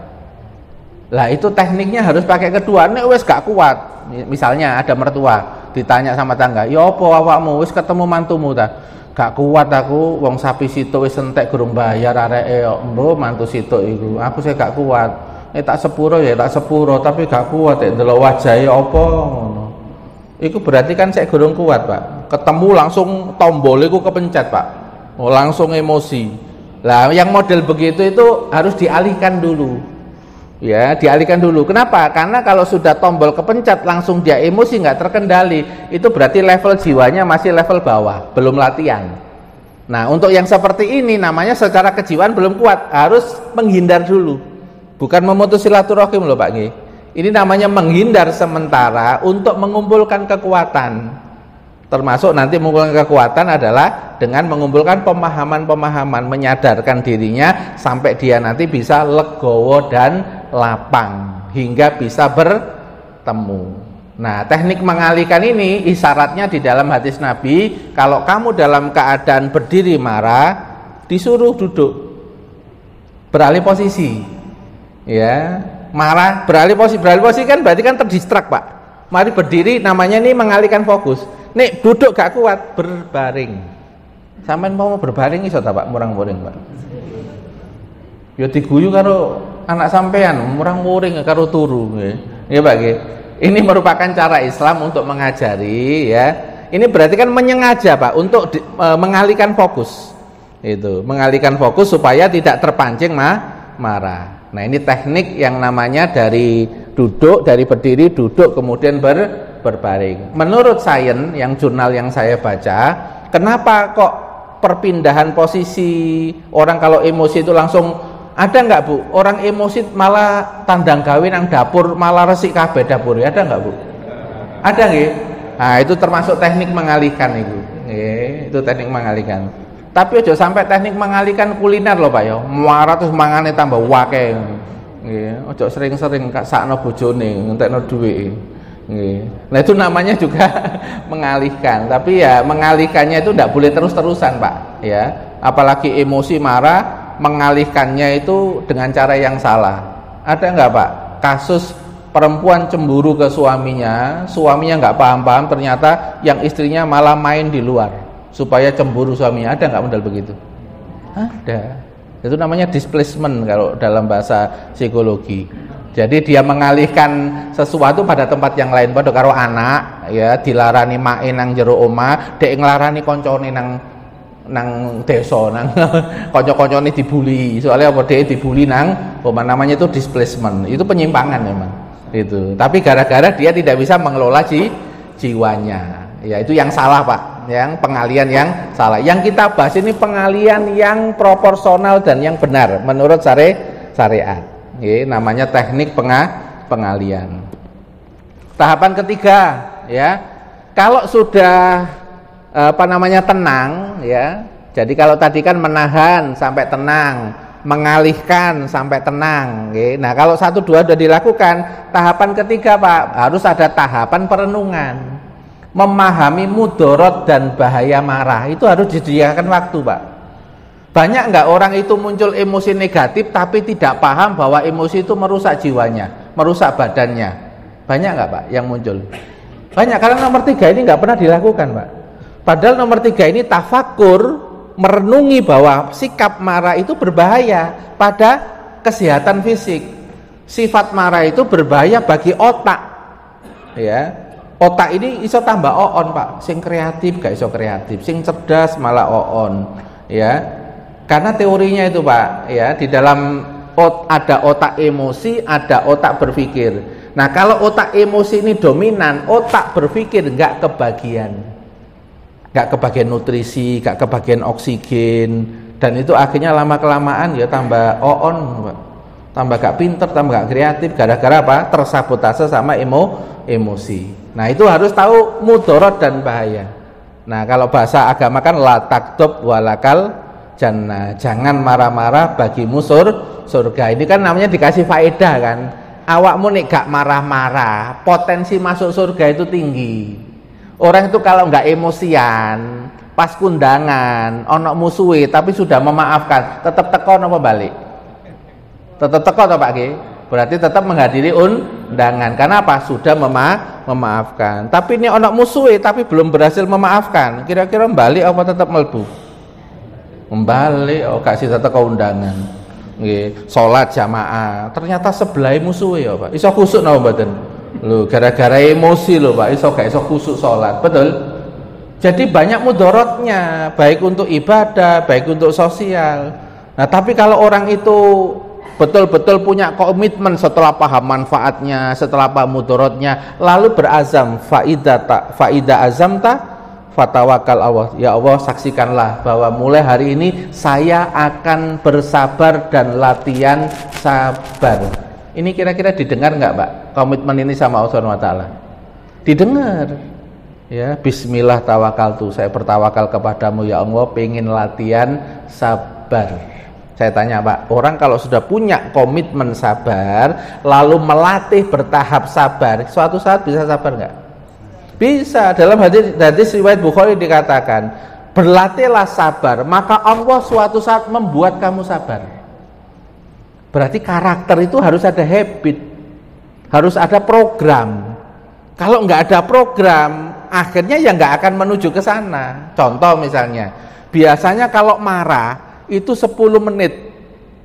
Lah itu tekniknya harus pakai kedua. Nek wis gak kuat, misalnya ada mertua ditanya sama tangga, ya apa awakmu wis ketemu mantumu ta? Gak kuat aku, wong sapi situk wis entek gurung bayar areke yo. Mbok mantu situk iku. Aku sih gak kuat. Tak sepuro ya tak sepuro, tapi gak kuat ndelok wajahe apa ngono. Iku berarti kan saya gurung kuat Pak. Ketemu langsung tombol iku kepencet Pak. Oh, langsung emosi. Lah yang model begitu itu harus dialihkan dulu. Ya, dialihkan dulu. Kenapa? Karena kalau sudah tombol kepencet langsung dia emosi nggak terkendali, itu berarti level jiwanya masih level bawah, belum latihan. Nah, untuk yang seperti ini namanya secara kejiwaan belum kuat, harus menghindar dulu. Bukan memutus silaturahim loh Pak Ngi. Ini namanya menghindar sementara untuk mengumpulkan kekuatan. Termasuk nanti mengumpulkan kekuatan adalah dengan mengumpulkan pemahaman-pemahaman, menyadarkan dirinya sampai dia nanti bisa legowo dan lapang hingga bisa bertemu. Nah, teknik mengalihkan ini isyaratnya di dalam hadis Nabi, kalau kamu dalam keadaan berdiri marah, disuruh duduk, beralih posisi. Ya, marah, beralih posisi kan berarti kan terdistrak Pak. Mari berdiri, namanya ini mengalihkan fokus. Nek duduk gak kuat, berbaring. Sampean mau berbaring iso ta Pak, murang-muring Pak. Ya diguyu karo anak sampean, murang-muring karo turu nggih. Ya Pak nggih. Ini merupakan cara Islam untuk mengajari ya. Ini berarti kan menyengaja Pak untuk mengalihkan fokus. Itu, mengalihkan fokus supaya tidak terpancing marah. Nah, ini teknik yang namanya dari duduk, dari berdiri, duduk kemudian berbaring. Menurut sains yang jurnal yang saya baca, kenapa kok perpindahan posisi orang kalau emosi itu langsung ada nggak Bu? Orang emosi malah tandang gawe nang dapur malah resik kabeh dapur. Ada nggak Bu? Ada nggih? Nah, itu termasuk teknik mengalihkan itu. Itu teknik mengalihkan. Tapi aja sampai teknik mengalihkan kuliner loh Pak ya. Muara terus mangane tambah wake. Nggih, aja sering-sering sakno bojone ngentekno dhuwit. Nggih. Nah, itu namanya juga mengalihkan. Tapi ya mengalihkannya itu tidak boleh terus-terusan Pak, ya. Apalagi emosi marah, mengalihkannya itu dengan cara yang salah. Ada nggak Pak kasus perempuan cemburu ke suaminya nggak paham-paham, ternyata yang istrinya malah main di luar supaya cemburu suaminya? Ada nggak model begitu? Ada. Itu namanya displacement kalau dalam bahasa psikologi. Jadi dia mengalihkan sesuatu pada tempat yang lain. Padha karo anak ya, dilarani main nang jero omah, dek nglarani koncone nang desa, nang kanca-kancane dibully. Soalnya apa, dek dibully nang omah, namanya itu displacement. Itu penyimpangan memang. Itu. Tapi gara-gara dia tidak bisa mengelola jiwanya. Ya, itu yang salah Pak, yang pengalian yang salah. Yang kita bahas ini pengalian yang proporsional dan yang benar menurut syariat. Namanya teknik pengalian. Tahapan ketiga, ya, kalau sudah tenang, ya. Jadi kalau tadi kan menahan sampai tenang, mengalihkan sampai tenang. Nah, kalau 1, 2 sudah dilakukan, tahapan ketiga Pak, harus ada tahapan perenungan. Memahami mudorot dan bahaya marah itu harus disediakan waktu Pak. Banyak nggak orang itu muncul emosi negatif tapi tidak paham bahwa emosi itu merusak jiwanya, merusak badannya? Banyak nggak Pak yang muncul? Banyak, karena nomor 3 ini nggak pernah dilakukan Pak. Padahal nomor 3 ini tafakur, merenungi bahwa sikap marah itu berbahaya pada kesehatan fisik. Sifat marah itu berbahaya bagi otak, ya. Otak ini iso tambah oon Pak, sing kreatif gak iso kreatif, sing cerdas malah oon, ya. Karena teorinya itu Pak, ya, di dalam ada otak emosi, ada otak berpikir. Nah, kalau otak emosi ini dominan, otak berpikir nggak kebagian nutrisi, nggak kebagian oksigen, dan itu akhirnya lama kelamaan ya tambah oon Pak. Tambah gak pinter, tambah gak kreatif, gara-gara apa? Tersabotase sama emosi. Nah, itu harus tahu mudorot dan bahaya. Nah, kalau bahasa agama kan la taktub walakal jannah, jangan marah-marah bagimu surga. Ini kan namanya dikasih faedah kan. Awakmu nek gak marah-marah, potensi masuk surga itu tinggi. Orang itu kalau nggak emosian, pas kundangan, ono musuhe tapi sudah memaafkan, tetap teko napa balik? Tetap teko toh Pak Ki? Berarti tetap menghadiri undangan. Karena apa? Sudah memaafkan. Tapi ini ono musuhe tapi belum berhasil memaafkan. Kira-kira balik apa tetap melbu? Membalik, kasih tetap ke undangan. Nggih, salat jamaah. Ternyata sebelah musuhe ya Pak. Iso khusuk napa mboten? Lho, gara-gara emosi lho Pak, gak iso khusuk salat. Betul? Jadi banyak mudorotnya, baik untuk ibadah, baik untuk sosial. Nah, tapi kalau orang itu betul-betul punya komitmen setelah paham manfaatnya, setelah paham mudorotnya, lalu berazam, faida azamta fatawakal Allah. Ya Allah, saksikanlah bahwa mulai hari ini saya akan bersabar dan latihan sabar. Ini kira-kira didengar nggak Pak? Komitmen ini sama Allah Subhanahu wa taala. Didengar. Ya, bismillah tawakaltu, saya bertawakal kepadamu ya Allah, pengen latihan sabar. Saya tanya Pak, orang kalau sudah punya komitmen sabar, lalu melatih bertahap sabar, suatu saat bisa sabar nggak? Bisa. Dalam hadis riwayat Bukhari dikatakan, berlatihlah sabar, maka Allah suatu saat membuat kamu sabar. Berarti karakter itu harus ada habit, harus ada program. Kalau nggak ada program, akhirnya ya nggak akan menuju ke sana. Contoh misalnya, biasanya kalau marah itu 10 menit.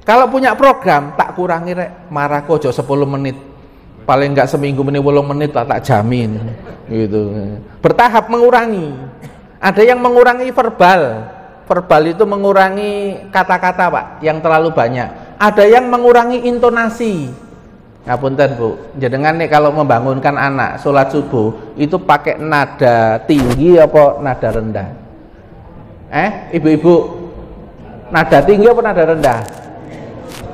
Kalau punya program, tak kurangi rek, marah kojo 10 menit. Paling nggak seminggu menit 8 menit lah, tak jamin. Gitu. Bertahap mengurangi. Ada yang mengurangi verbal. Verbal itu mengurangi kata-kata Pak, yang terlalu banyak. Ada yang mengurangi intonasi. Ngapunten Bu, jenengan nih kalau membangunkan anak sholat subuh itu pakai nada tinggi apa nada rendah? Ibu-ibu, nada tinggi apa nada rendah?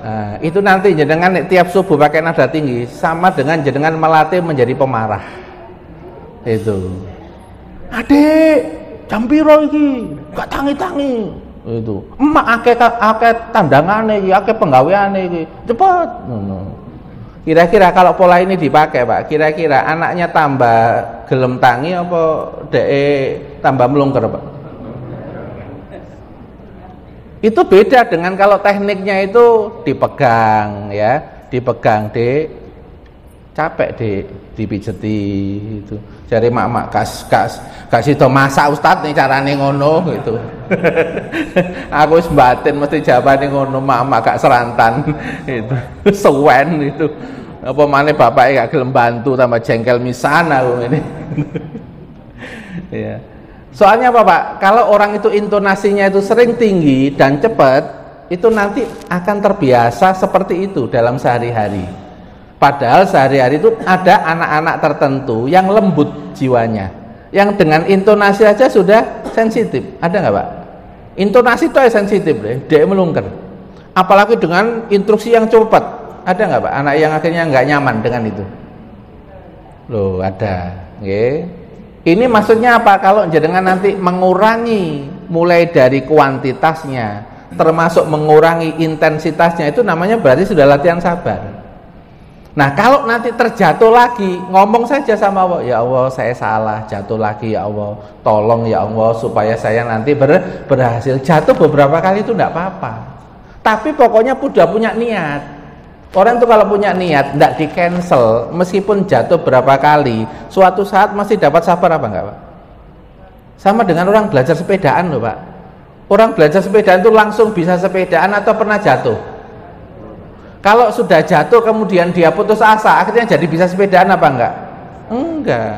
Nah, itu nanti jenengan nih, tiap subuh pakai nada tinggi sama dengan jenengan melatih menjadi pemarah. Itu. Adik, jam piro iki? Gak tangi-tangi. Itu. Emak akeh tandangane iki, akeh penggaweane iki. Cepet. Kira-kira kalau pola ini dipakai Pak, kira-kira anaknya tambah gelem tangi apa tambah melungker Pak? Itu beda dengan kalau tekniknya itu dipegang ya, dipegang capek dipijeti itu. Cari mak-mak kasih to masak Ustaz nih carane ngono gitu. Aku wis batin mesti jawabane ngono, mak-mak gak serantan itu. Suwen itu. Apa maneh bapaknya gak gelem bantu tambah jengkel misan aku ini. Ya. Soalnya apa Pak? Kalau orang itu intonasinya itu sering tinggi dan cepat, itu nanti akan terbiasa seperti itu dalam sehari-hari. Padahal sehari-hari itu ada anak-anak tertentu yang lembut jiwanya, yang dengan intonasi aja sudah sensitif. Ada nggak Pak? Intonasi itu sensitif deh, dia melungker. Apalagi dengan instruksi yang cepat. Ada nggak Pak? Anak yang akhirnya nggak nyaman dengan itu. Loh ada. Okay. Ini maksudnya apa? Kalau jenengan nanti mengurangi mulai dari kuantitasnya, termasuk mengurangi intensitasnya, itu namanya berarti sudah latihan sabar. Nah kalau nanti terjatuh lagi, ngomong saja sama Allah, ya Allah saya salah, jatuh lagi ya Allah, tolong ya Allah supaya saya nanti berhasil. Jatuh beberapa kali itu enggak apa-apa, tapi pokoknya sudah punya niat. Orang itu kalau punya niat, enggak di cancel, meskipun jatuh berapa kali, suatu saat masih dapat sabar apa enggak Pak? Sama dengan orang belajar sepedaan loh Pak. Orang belajar sepedaan itu langsung bisa sepedaan atau pernah jatuh? Kalau sudah jatuh kemudian dia putus asa, akhirnya jadi bisa sepedaan apa enggak? Enggak.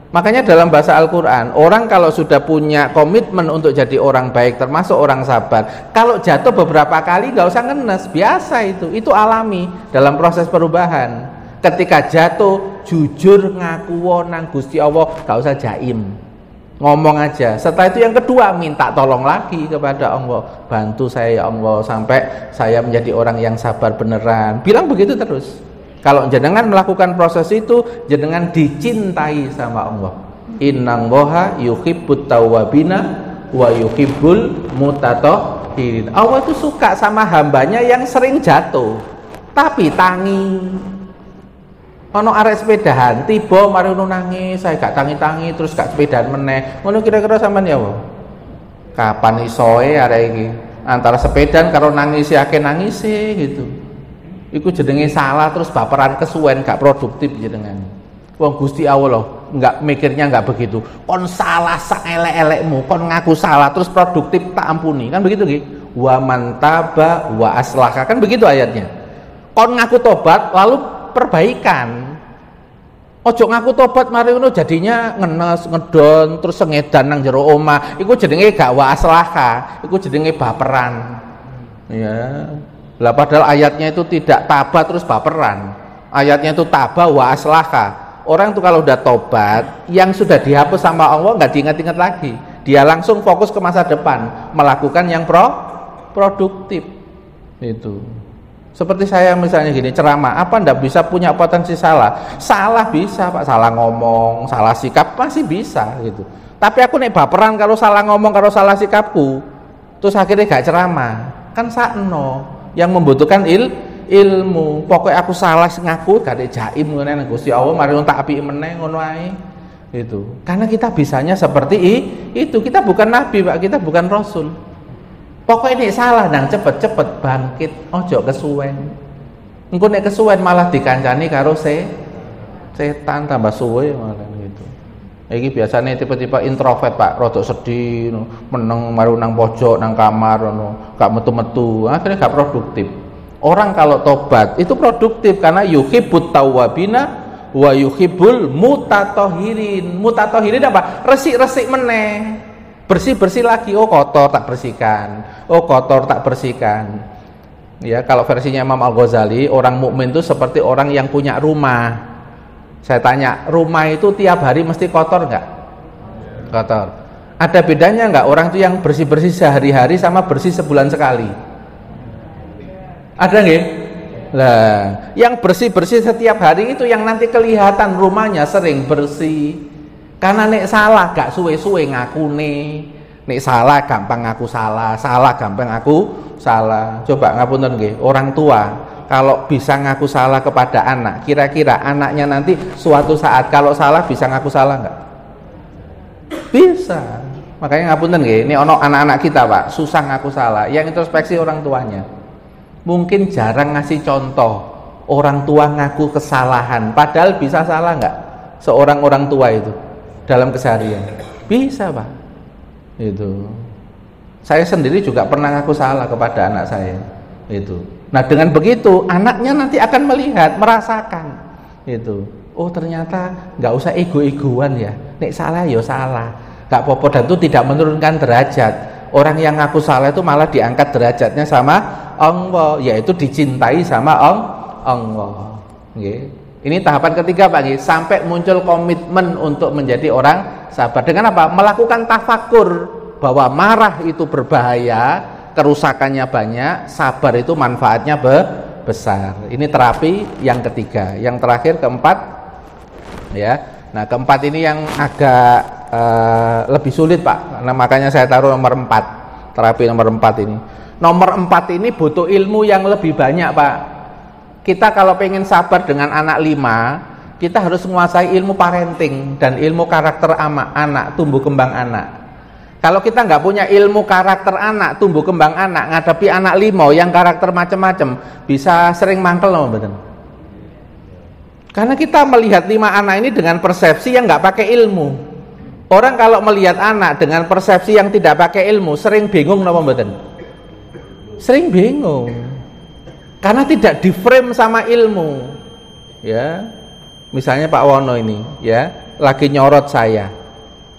Makanya dalam bahasa Al-Quran, orang kalau sudah punya komitmen untuk jadi orang baik, termasuk orang sabar, kalau jatuh beberapa kali enggak usah ngenes, biasa itu alami dalam proses perubahan. Ketika jatuh, jujur ngaku nang Gusti Allah, enggak usah jaim, ngomong aja. Setelah itu yang kedua, minta tolong lagi kepada Allah, bantu saya ya Allah sampai saya menjadi orang yang sabar beneran. Bilang begitu terus. Kalau jenengan melakukan proses itu, jenengan dicintai sama Allah. Innallaha yuhibbut tawwabina wa yuhibbul mutatahhirin. Allah itu suka sama hambanya yang sering jatuh tapi tangi. Ono arek sepedahan tiba mari nangis, saya gak tangi-tangi terus gak sepedahan meneh. Ngono kira-kira sampean ya apa? Kapan isoe arek iki? Antara sepedahan karo nangis yakin nangis gitu. Iku jenenge salah terus baperan kesuwen gak produktif jenengan. Wong Gusti Allah enggak mikirnya enggak begitu. Kon salah saelek-elekmu, kon ngaku salah terus produktif tak ampuni. Kan begitu nggih? Wa man taba wa aslaha. Kan begitu ayatnya. Kon ngaku tobat lalu perbaikan. Ojo ngaku tobat mari ngono jadinya ngenes, ngedon, terus sengedan nang jero omah. Iku jenenge gak wa aslaha, iku jenenge baperan. Ya. Lah padahal ayatnya itu tidak tabah terus baperan. Ayatnya itu tabah wa aslaha. Orang itu kalau udah tobat, yang sudah dihapus sama Allah nggak diingat-ingat lagi. Dia langsung fokus ke masa depan, melakukan yang produktif. Itu. Seperti saya misalnya gini, ceramah, apa ndak bisa punya potensi salah? Salah bisa Pak, salah ngomong, salah sikap masih bisa gitu. Tapi aku nek baperan kalau salah ngomong, kalau salah sikapku, terus akhirnya gak ceramah, kan sakno. Yang membutuhkan ilmu. Pokoknya aku salah ngaku gak ada jaim ngene Gusti Allah mari tak apiki meneh ngono ae. Itu. Karena kita bisanya seperti itu. Kita bukan nabi, Pak, kita bukan rasul. Pokoknya ini salah nang cepet-cepet bangkit, ojo kesuwen. Engko nek kesuwen malah dikancani karo setan tambah suwe malah gitu. Iki biasanya tipe-tipe introvert Pak, rodok sedih, meneng maru nang pojok nang kamar gak metu-metu, akhirnya gak produktif. Orang kalau tobat itu produktif karena yuhibbut tawwabina wa yuhibbul mutatahhirin. Mutatahhirin apa? Resik-resik meneh. Bersih-bersih lagi, oh kotor tak bersihkan. Oh kotor tak bersihkan. Ya, kalau versinya Imam Al-Ghazali, orang mukmin itu seperti orang yang punya rumah. Saya tanya, rumah itu tiap hari mesti kotor nggak? Kotor. Ada bedanya nggak orang itu yang bersih-bersih sehari-hari sama bersih sebulan sekali? Ada nggak? Lah, yang bersih-bersih setiap hari itu yang nanti kelihatan rumahnya sering bersih. Karena nek salah gak suwe-suwe ngakune. Nek salah gampang ngaku salah, salah gampang ngaku salah. Coba ngapunten nggih, orang tua kalau bisa ngaku salah kepada anak, kira-kira anaknya nanti suatu saat kalau salah bisa ngaku salah nggak? Bisa. Makanya ngapunten nggih, ini ono anak-anak kita Pak, susah ngaku salah. Yang introspeksi orang tuanya. Mungkin jarang ngasih contoh orang tua ngaku kesalahan, padahal bisa salah nggak seorang orang tua itu dalam keseharian? Bisa Pak. Itu. Saya sendiri juga pernah ngaku salah kepada anak saya. Itu. Nah dengan begitu anaknya nanti akan melihat, merasakan itu. Oh ternyata nggak usah ego-egoan ya. Nek salah ya salah, nggak apa-apa, dan itu tidak menurunkan derajat. Orang yang ngaku salah itu malah diangkat derajatnya sama Allah, yaitu dicintai sama Allah. Ini tahapan ketiga Pak, sampai muncul komitmen untuk menjadi orang sabar. Dengan apa? Melakukan tafakur bahwa marah itu berbahaya, kerusakannya banyak, sabar itu manfaatnya besar. Ini terapi yang ketiga. Yang terakhir keempat, ya. Nah keempat ini yang agak lebih sulit Pak. Nah, makanya saya taruh nomor 4. Terapi nomor 4 ini. Nomor 4 ini butuh ilmu yang lebih banyak Pak. Kita kalau pengen sabar dengan anak 5, kita harus menguasai ilmu parenting dan ilmu karakter anak, tumbuh kembang anak. Kalau kita nggak punya ilmu karakter anak, tumbuh kembang anak, ngadepi anak 5 yang karakter macam-macam, bisa sering mangkel loh betul. Karena kita melihat 5 anak ini dengan persepsi yang nggak pakai ilmu. Orang kalau melihat anak dengan persepsi yang tidak pakai ilmu, sering bingung loh betul. Sering bingung. Karena tidak di-frame sama ilmu. Ya. Misalnya Pak Wono ini, ya, lagi nyorot saya.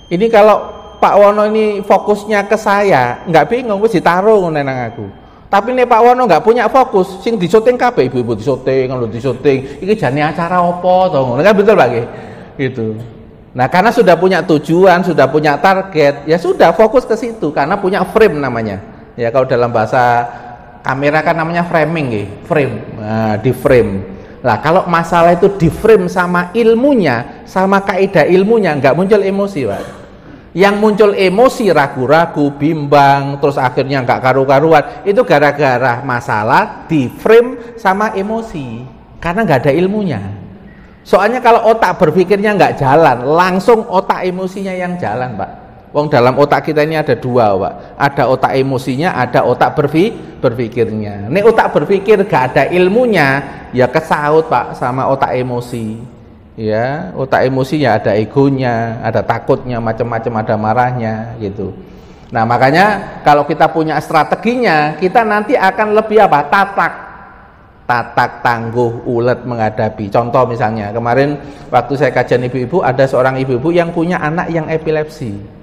Ini kalau Pak Wono ini fokusnya ke saya, nggak bingung, wis ditaruh nang aku. Tapi nih Pak Wono nggak punya fokus, sing disyuting kabeh ibu-ibu disyuting, kalau disyuting, iki jane acara apa to? Kan betul Pak nggih? Gitu. Nah, karena sudah punya tujuan, sudah punya target, ya sudah fokus ke situ karena punya frame namanya. Ya kalau dalam bahasa kamera kan namanya framing nggih, frame. Nah, di frame. Lah kalau masalah itu di frame sama ilmunya, sama kaidah ilmunya, nggak muncul emosi, Pak. Yang muncul emosi ragu-ragu, bimbang, terus akhirnya nggak karu-karuan, itu gara-gara masalah di frame sama emosi, karena nggak ada ilmunya. Soalnya kalau otak berpikirnya nggak jalan, langsung otak emosinya yang jalan, Pak. Wong dalam otak kita ini ada 2, Pak. Ada otak emosinya, ada otak berpikirnya. Nih otak berpikir gak ada ilmunya, ya kesaut Pak sama otak emosi. Ya, otak emosi ya ada egonya, ada takutnya, macam-macam, ada marahnya gitu. Nah makanya kalau kita punya strateginya, kita nanti akan lebih apa? Tatak, tangguh, ulet menghadapi. Contoh misalnya kemarin waktu saya kajian ibu-ibu, ada seorang ibu-ibu yang punya anak yang epilepsi.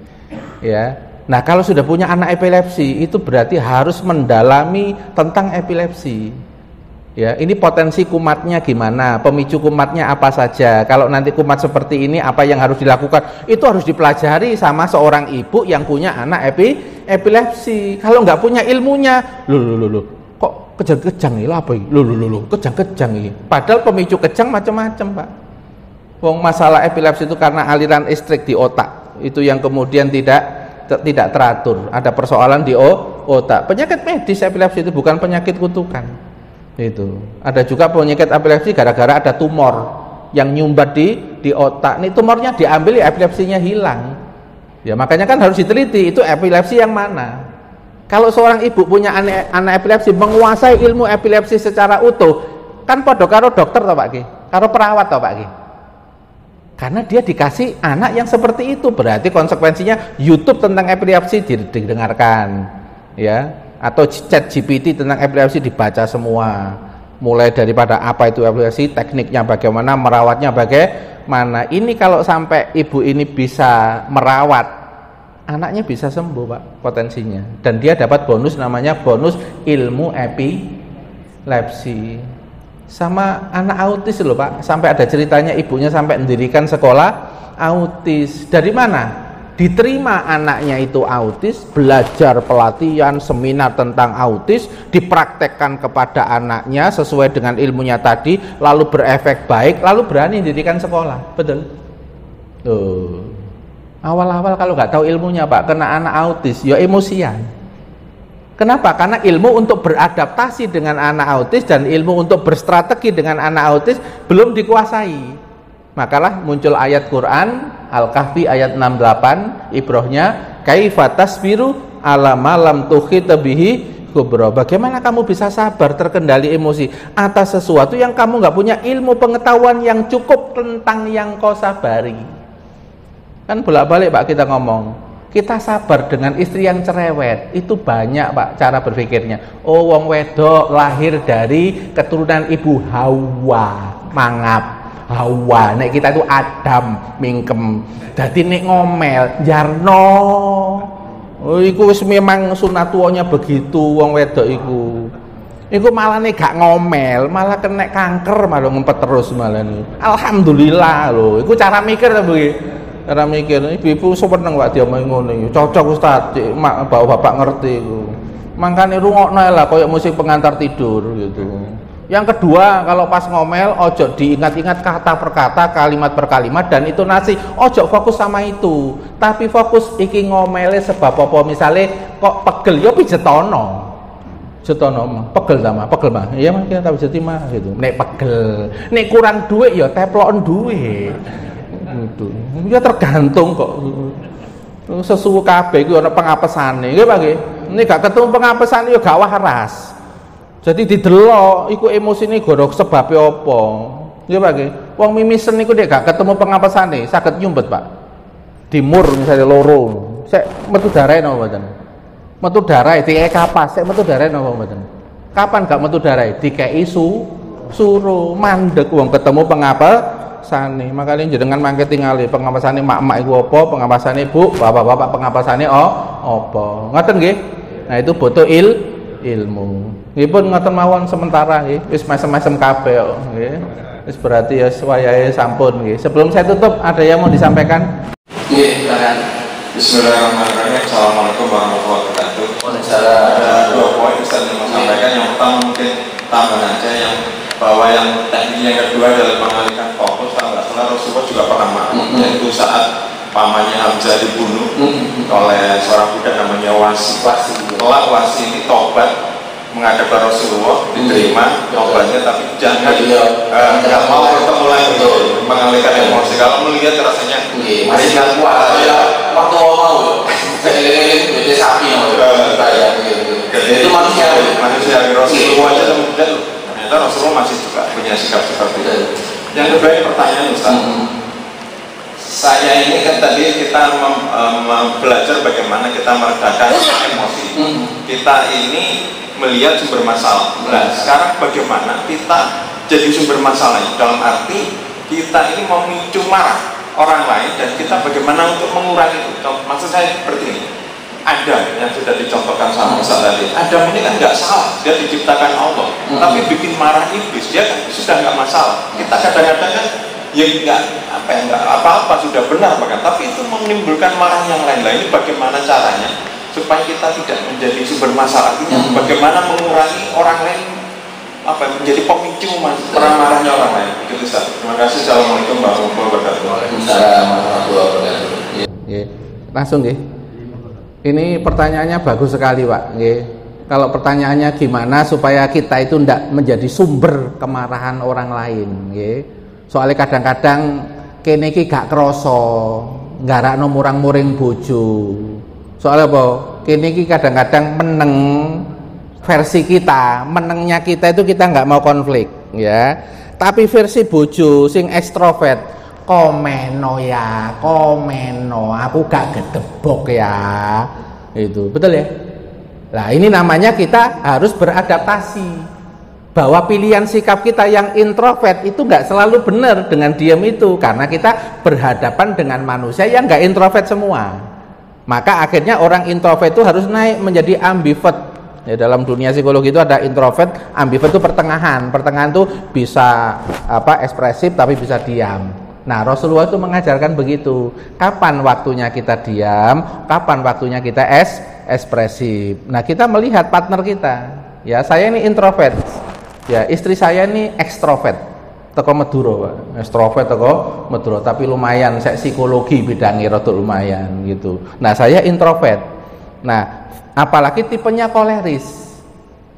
Ya, nah kalau sudah punya anak epilepsi itu berarti harus mendalami tentang epilepsi. Ya, ini potensi kumatnya gimana, pemicu kumatnya apa saja. Kalau nanti kumat seperti ini, apa yang harus dilakukan? Itu harus dipelajari sama seorang ibu yang punya anak epilepsi. Kalau nggak punya ilmunya, loh, kok kejang-kejang ini apa? Loh, kejang-kejang ini. Padahal pemicu kejang macam-macam, Pak. Wong masalah epilepsi itu karena aliran listrik di otak. Itu yang kemudian tidak teratur, ada persoalan di otak. Penyakit medis epilepsi itu bukan penyakit kutukan. Itu ada juga penyakit epilepsi gara-gara ada tumor yang nyumbat di otak. Nih tumornya diambil, epilepsinya hilang. Ya makanya kan harus diteliti itu epilepsi yang mana. Kalau seorang ibu punya anak epilepsi, menguasai ilmu epilepsi secara utuh, kan padha karo dokter toh Pak Ki, karo perawat toh Pak Ki. Karena dia dikasih anak yang seperti itu, berarti konsekuensinya YouTube tentang epilepsi didengarkan, ya, atau chat GPT tentang epilepsi dibaca semua, mulai daripada apa itu epilepsi, tekniknya bagaimana, merawatnya bagaimana. Ini kalau sampai ibu ini bisa merawat, anaknya bisa sembuh Pak, potensinya, dan dia dapat bonus namanya bonus ilmu epilepsi. Sama anak autis loh Pak, sampai ada ceritanya ibunya sampai mendirikan sekolah autis. Dari mana? Diterima anaknya itu autis, belajar pelatihan seminar tentang autis, dipraktekkan kepada anaknya sesuai dengan ilmunya tadi, lalu berefek baik, lalu berani mendirikan sekolah. Betul? Tuh. Awal-awal kalau nggak tahu ilmunya Pak, kena anak autis, ya emosian. Kenapa? Karena ilmu untuk beradaptasi dengan anak autis dan ilmu untuk berstrategi dengan anak autis belum dikuasai. Makalah muncul ayat Quran Al-Kahfi ayat 68, ibrohnya kaifa tasbiru ala ma lam tuhit bihi kubra. Bagaimana kamu bisa sabar terkendali emosi atas sesuatu yang kamu nggak punya ilmu pengetahuan yang cukup tentang yang kau sabari. Kan bolak-balik Pak kita ngomong, kita sabar dengan istri yang cerewet, itu banyak Pak cara berpikirnya. Oh wong wedok lahir dari keturunan ibu Hawa, mangap Hawa, nek kita itu Adam mingkem, dadi nek ngomel jarno. Oh iku wis memang sunatuonya begitu wong wedok iku. Iku malah nek gak ngomel, malah kena kanker, malah ngempet terus malah nih. Alhamdulillah loh, iku cara mikir ta begini. Cara mikir, ibu-ibu seneng Pak diomongi ngono iki. Cocok Ustaz, mak bapak ngerti iku. Mangkane rungokno lah koyo musik pengantar tidur gitu. Yang kedua, kalau pas ngomel ojo diingat-ingat kata per kata, kalimat per kalimat dan intonasi. Ojo fokus sama itu. Tapi fokus iki ngomele sebab apa, misale kok pegel ya pijetono. Jetono pegel sama, pegel mah. Iya mah kita pijeti mah gitu. Nek pegel, nek kurang duit ya teplon duit. Itu ya tergantung kok sesuatu kabeh iku ana pengapesane nggih Pak nggih. Nek gak ketemu pengapesane ya gak waras. Jadi didelok iku emosine goro sebabe apa. Nggih Pak nggih. Wong mimisen niku nek gak ketemu pengapesane saged nyumpet Pak. Dimur misalnya loro. Sek metu darahe napa mboten? Metu darahe dikek kapas, sek metu darahe napa mboten? Kapan gak metu darahe? Dikeki suruh mandek wong ketemu pengapesane. Makanya jenengan mangke tingali pengapesane mak-mak iku apa, pengapesane bu, bapak-bapak pengapesane apa. Ngoten nggih. Nah itu butuh ilmu. Nggih pun ngoten mawon sementara nggih. Wis mesem-mesem kabeh kok nggih. Wis berarti ya wayahe sampun nggih. Sebelum saya tutup ada yang mau disampaikan? Nggih, silakan. Bismillahirrahmanirrahim. Assalamualaikum warahmatullahi wabarakatuh. Ada 2 poin Ustaz yang mau sampaikan. Yang pertama mungkin tambahan aja yang bahwa yang teknik yang kedua adalah mengalihkan fokus. Kalau nggak salah Rasulullah juga pernah yaitu saat pamannya Hamzah dibunuh oleh seorang budak namanya Wasi. Setelah Wasi ini tobat menghadap Rasulullah, diterima tobatnya, tapi jangan nggak mau bertemu lagi, mengalihkan emosi. Kalau melihat rasanya masih nggak kuat ya waktu mau jadi sapi itu manusia Rasulullah aja kemudian Rasulullah masih juga punya sikap seperti itu. Yang kedua ini pertanyaan Ustaz. Saya ini kan tadi kita belajar bagaimana kita meredakan emosi. Kita ini melihat sumber masalah. Nah, sekarang bagaimana kita jadi sumber masalah dalam arti kita ini memicu marah orang lain dan kita bagaimana untuk mengurangi itu. Maksud saya seperti ini. Adam yang sudah dicontohkan sama Ustaz tadi. Adam ini kan nggak salah, dia diciptakan Allah, tapi bikin marah iblis, dia kan sudah nggak masalah. Kita kadang-kadang kan ya nggak apa-apa sudah benar bahkan, tapi itu menimbulkan marah yang lain. Ini bagaimana caranya supaya kita tidak menjadi sumber masalah? Artinya bagaimana mengurangi orang lain menjadi pemicu marahnya orang lain. Itu Ustaz. Terima kasih. Assalamualaikum warahmatullahi wabarakatuh. Waalaikumsalam warahmatullahi wabarakatuh. Langsung nggih. Ini pertanyaannya bagus sekali Pak. Kalau pertanyaannya gimana supaya kita itu tidak menjadi sumber kemarahan orang lain. Soalnya kadang-kadang kene iki gak kroso, nggarakno murang-muring bojo. Soalnya apa? Kene iki kadang-kadang meneng versi kita, menengnya kita itu kita nggak mau konflik. ya. Tapi versi bojo sing ekstrovert, komeno ya, komeno, aku gak gedebok ya. Itu betul ya. Nah, ini namanya kita harus beradaptasi. Bahwa pilihan sikap kita yang introvert itu nggak selalu benar dengan diam itu, karena kita berhadapan dengan manusia yang nggak introvert semua. Maka akhirnya orang introvert itu harus naik menjadi ambivert. Ya, dalam dunia psikologi itu ada introvert, ambivert itu pertengahan. Pertengahan itu bisa ekspresif tapi bisa diam. Nah, Rasulullah itu mengajarkan begitu. Kapan waktunya kita diam, kapan waktunya kita ekspresif. Nah, kita melihat partner kita. Ya, saya ini introvert. Ya, istri saya ini ekstrovert, teko Madura, Pak. Ekstrovert teko Madura, tapi lumayan, saya psikologi bidangnya rada lumayan gitu. Nah, saya introvert. Nah, apalagi tipenya koleris.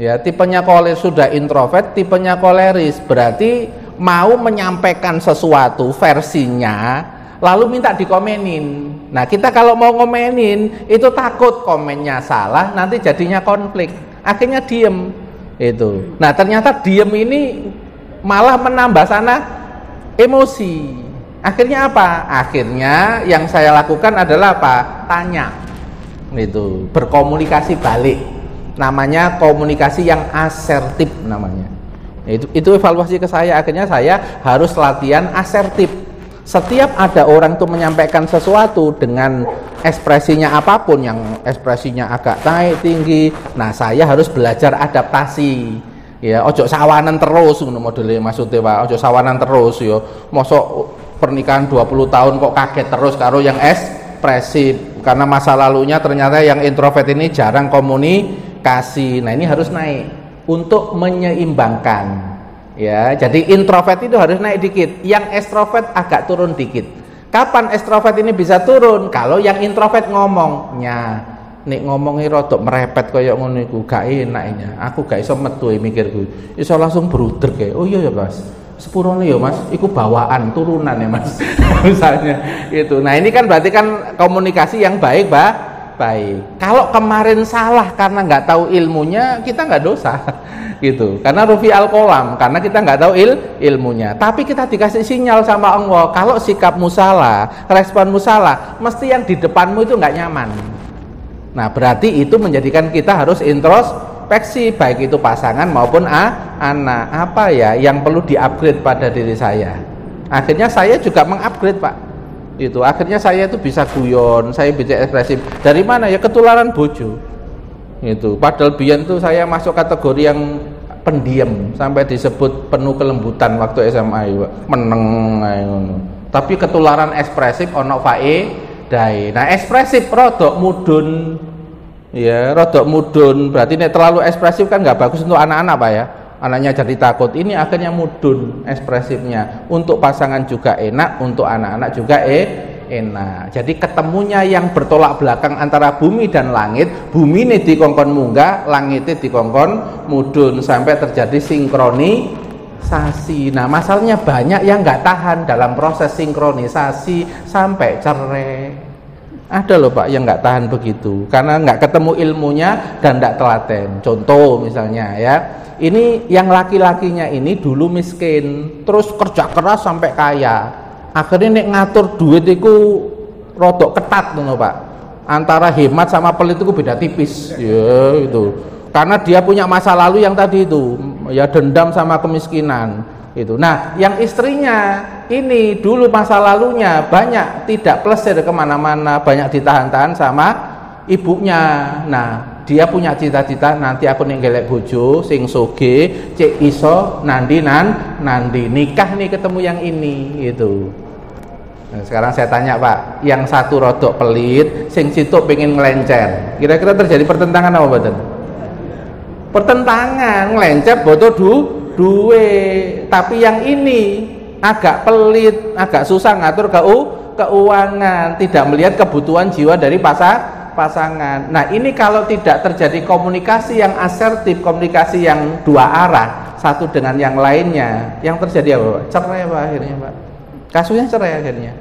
Ya, tipenya koleris, sudah introvert, tipenya koleris, berarti mau menyampaikan sesuatu versinya lalu minta dikomenin. Nah, kita kalau mau ngomenin itu takut komennya salah, nanti jadinya konflik. Akhirnya diem. Itu. Nah, ternyata diem ini malah menambah sana emosi. Akhirnya apa? Akhirnya yang saya lakukan adalah apa? Tanya. Itu, berkomunikasi balik. Namanya komunikasi yang asertif namanya. Itu evaluasi ke saya. Akhirnya saya harus latihan asertif. Setiap ada orang tuh menyampaikan sesuatu dengan ekspresinya apapun, yang ekspresinya agak naik tinggi, nah saya harus belajar adaptasi. Ya, ojo sawanan terus ngono modele maksudnya, Pak. Ojo sawanan terus ya. Mosok pernikahan 20 tahun kok kaget terus karo yang ekspresif, karena masa lalunya ternyata yang introvert ini jarang komunikasi. Nah, ini harus naik untuk menyeimbangkan. Ya, jadi introvert itu harus naik dikit, yang ekstrovert agak turun dikit. Kapan ekstrovert ini bisa turun? Kalau yang introvert ngomongnya, nek ngomongi rodok merepet kayak ngono iku gak enaknya. Aku gak iso metu mikirku. Iso langsung bruder kayak, oh iya ya Mas. Sepurone ya Mas, iku bawaan turunan ya Mas. Misalnya itu. Nah, ini kan berarti kan komunikasi yang baik, baik. Kalau kemarin salah karena nggak tahu ilmunya, kita nggak dosa. Gitu, karena rufi al-kolam, karena kita nggak tahu ilmunya, tapi kita dikasih sinyal sama Allah, kalau sikapmu salah, responmu salah, mesti yang di depanmu itu nggak nyaman. Nah, berarti itu menjadikan kita harus introspeksi, baik itu pasangan maupun anak. Apa ya yang perlu di-upgrade pada diri saya? Akhirnya saya juga mengupgrade, Pak. Itu akhirnya saya itu bisa guyon, saya bisa ekspresif. Dari mana ya? Ketularan bojo. Itu padahal biyen tuh saya masuk kategori yang pendiam, sampai disebut penuh kelembutan waktu SMA, meneng ngono. Tapi ketularan ekspresif ono faedai. Nah, ekspresif rodok mudun. Ya, rodok mudun. Berarti nek terlalu ekspresif kan nggak bagus untuk anak-anak, Pak ya. Anaknya jadi takut. Ini akhirnya mudun ekspresifnya. Untuk pasangan juga enak, untuk anak-anak juga enak. Jadi ketemunya yang bertolak belakang antara bumi dan langit, bumi ini dikongkon munggah, langitnya dikongkon mudun, sampai terjadi sinkronisasi. Nah, masalahnya banyak yang nggak tahan dalam proses sinkronisasi sampai cerai. Ada loh, Pak, yang nggak tahan begitu karena nggak ketemu ilmunya dan nggak telaten. Contoh misalnya ya, ini yang laki-lakinya ini dulu miskin, terus kerja keras sampai kaya. Akhirnya nek ngatur duit itu rodok ketat tuh, Pak. Antara hemat sama pelit itu beda tipis. Ya, itu. Karena dia punya masa lalu yang tadi itu, ya dendam sama kemiskinan. Itu. Nah, yang istrinya ini dulu masa lalunya banyak tidak plesir kemana-mana, banyak ditahan-tahan sama ibunya. Nah, dia punya cita-cita nanti aku nek gelek bojo sing soge, cek iso nandi nikah nih ketemu yang ini gitu. Nah, sekarang saya tanya, Pak, yang satu rodok pelit, sing situ pengen ngelencer. Kira-kira terjadi pertentangan apa mboten? Pertentangan, ngelencer bodo duwe. Tapi yang ini agak pelit, agak susah ngatur keuangan, tidak melihat kebutuhan jiwa dari pasangan. Nah, ini kalau tidak terjadi komunikasi yang asertif, komunikasi yang dua arah, satu dengan yang lainnya, yang terjadi apa, Pak? Cerai, Pak, akhirnya, Pak. Kasusnya cerai akhirnya.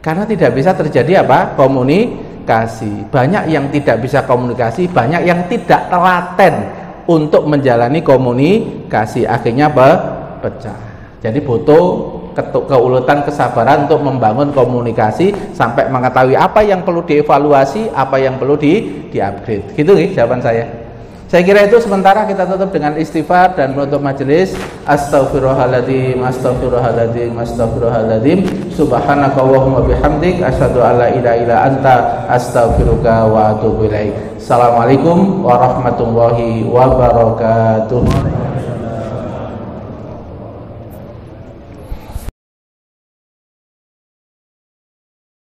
Karena tidak bisa terjadi apa? Komunikasi. Banyak yang tidak bisa komunikasi, banyak yang tidak telaten untuk menjalani komunikasi. Akhirnya pecah. Jadi butuh keuletan, kesabaran untuk membangun komunikasi sampai mengetahui apa yang perlu dievaluasi, apa yang perlu di-upgrade. Gitu nih jawaban saya. Saya kira itu. Sementara kita tutup dengan istighfar dan menutup majelis. Astaghfirullahaladzim, astaghfirullahaladzim, astaghfirullahaladzim. Subhanakallahumma bihamdik, asyhadu an la ilaha illa anta, astaghfiruka wa atubu ilaik. Assalamualaikum warahmatullahi wabarakatuh.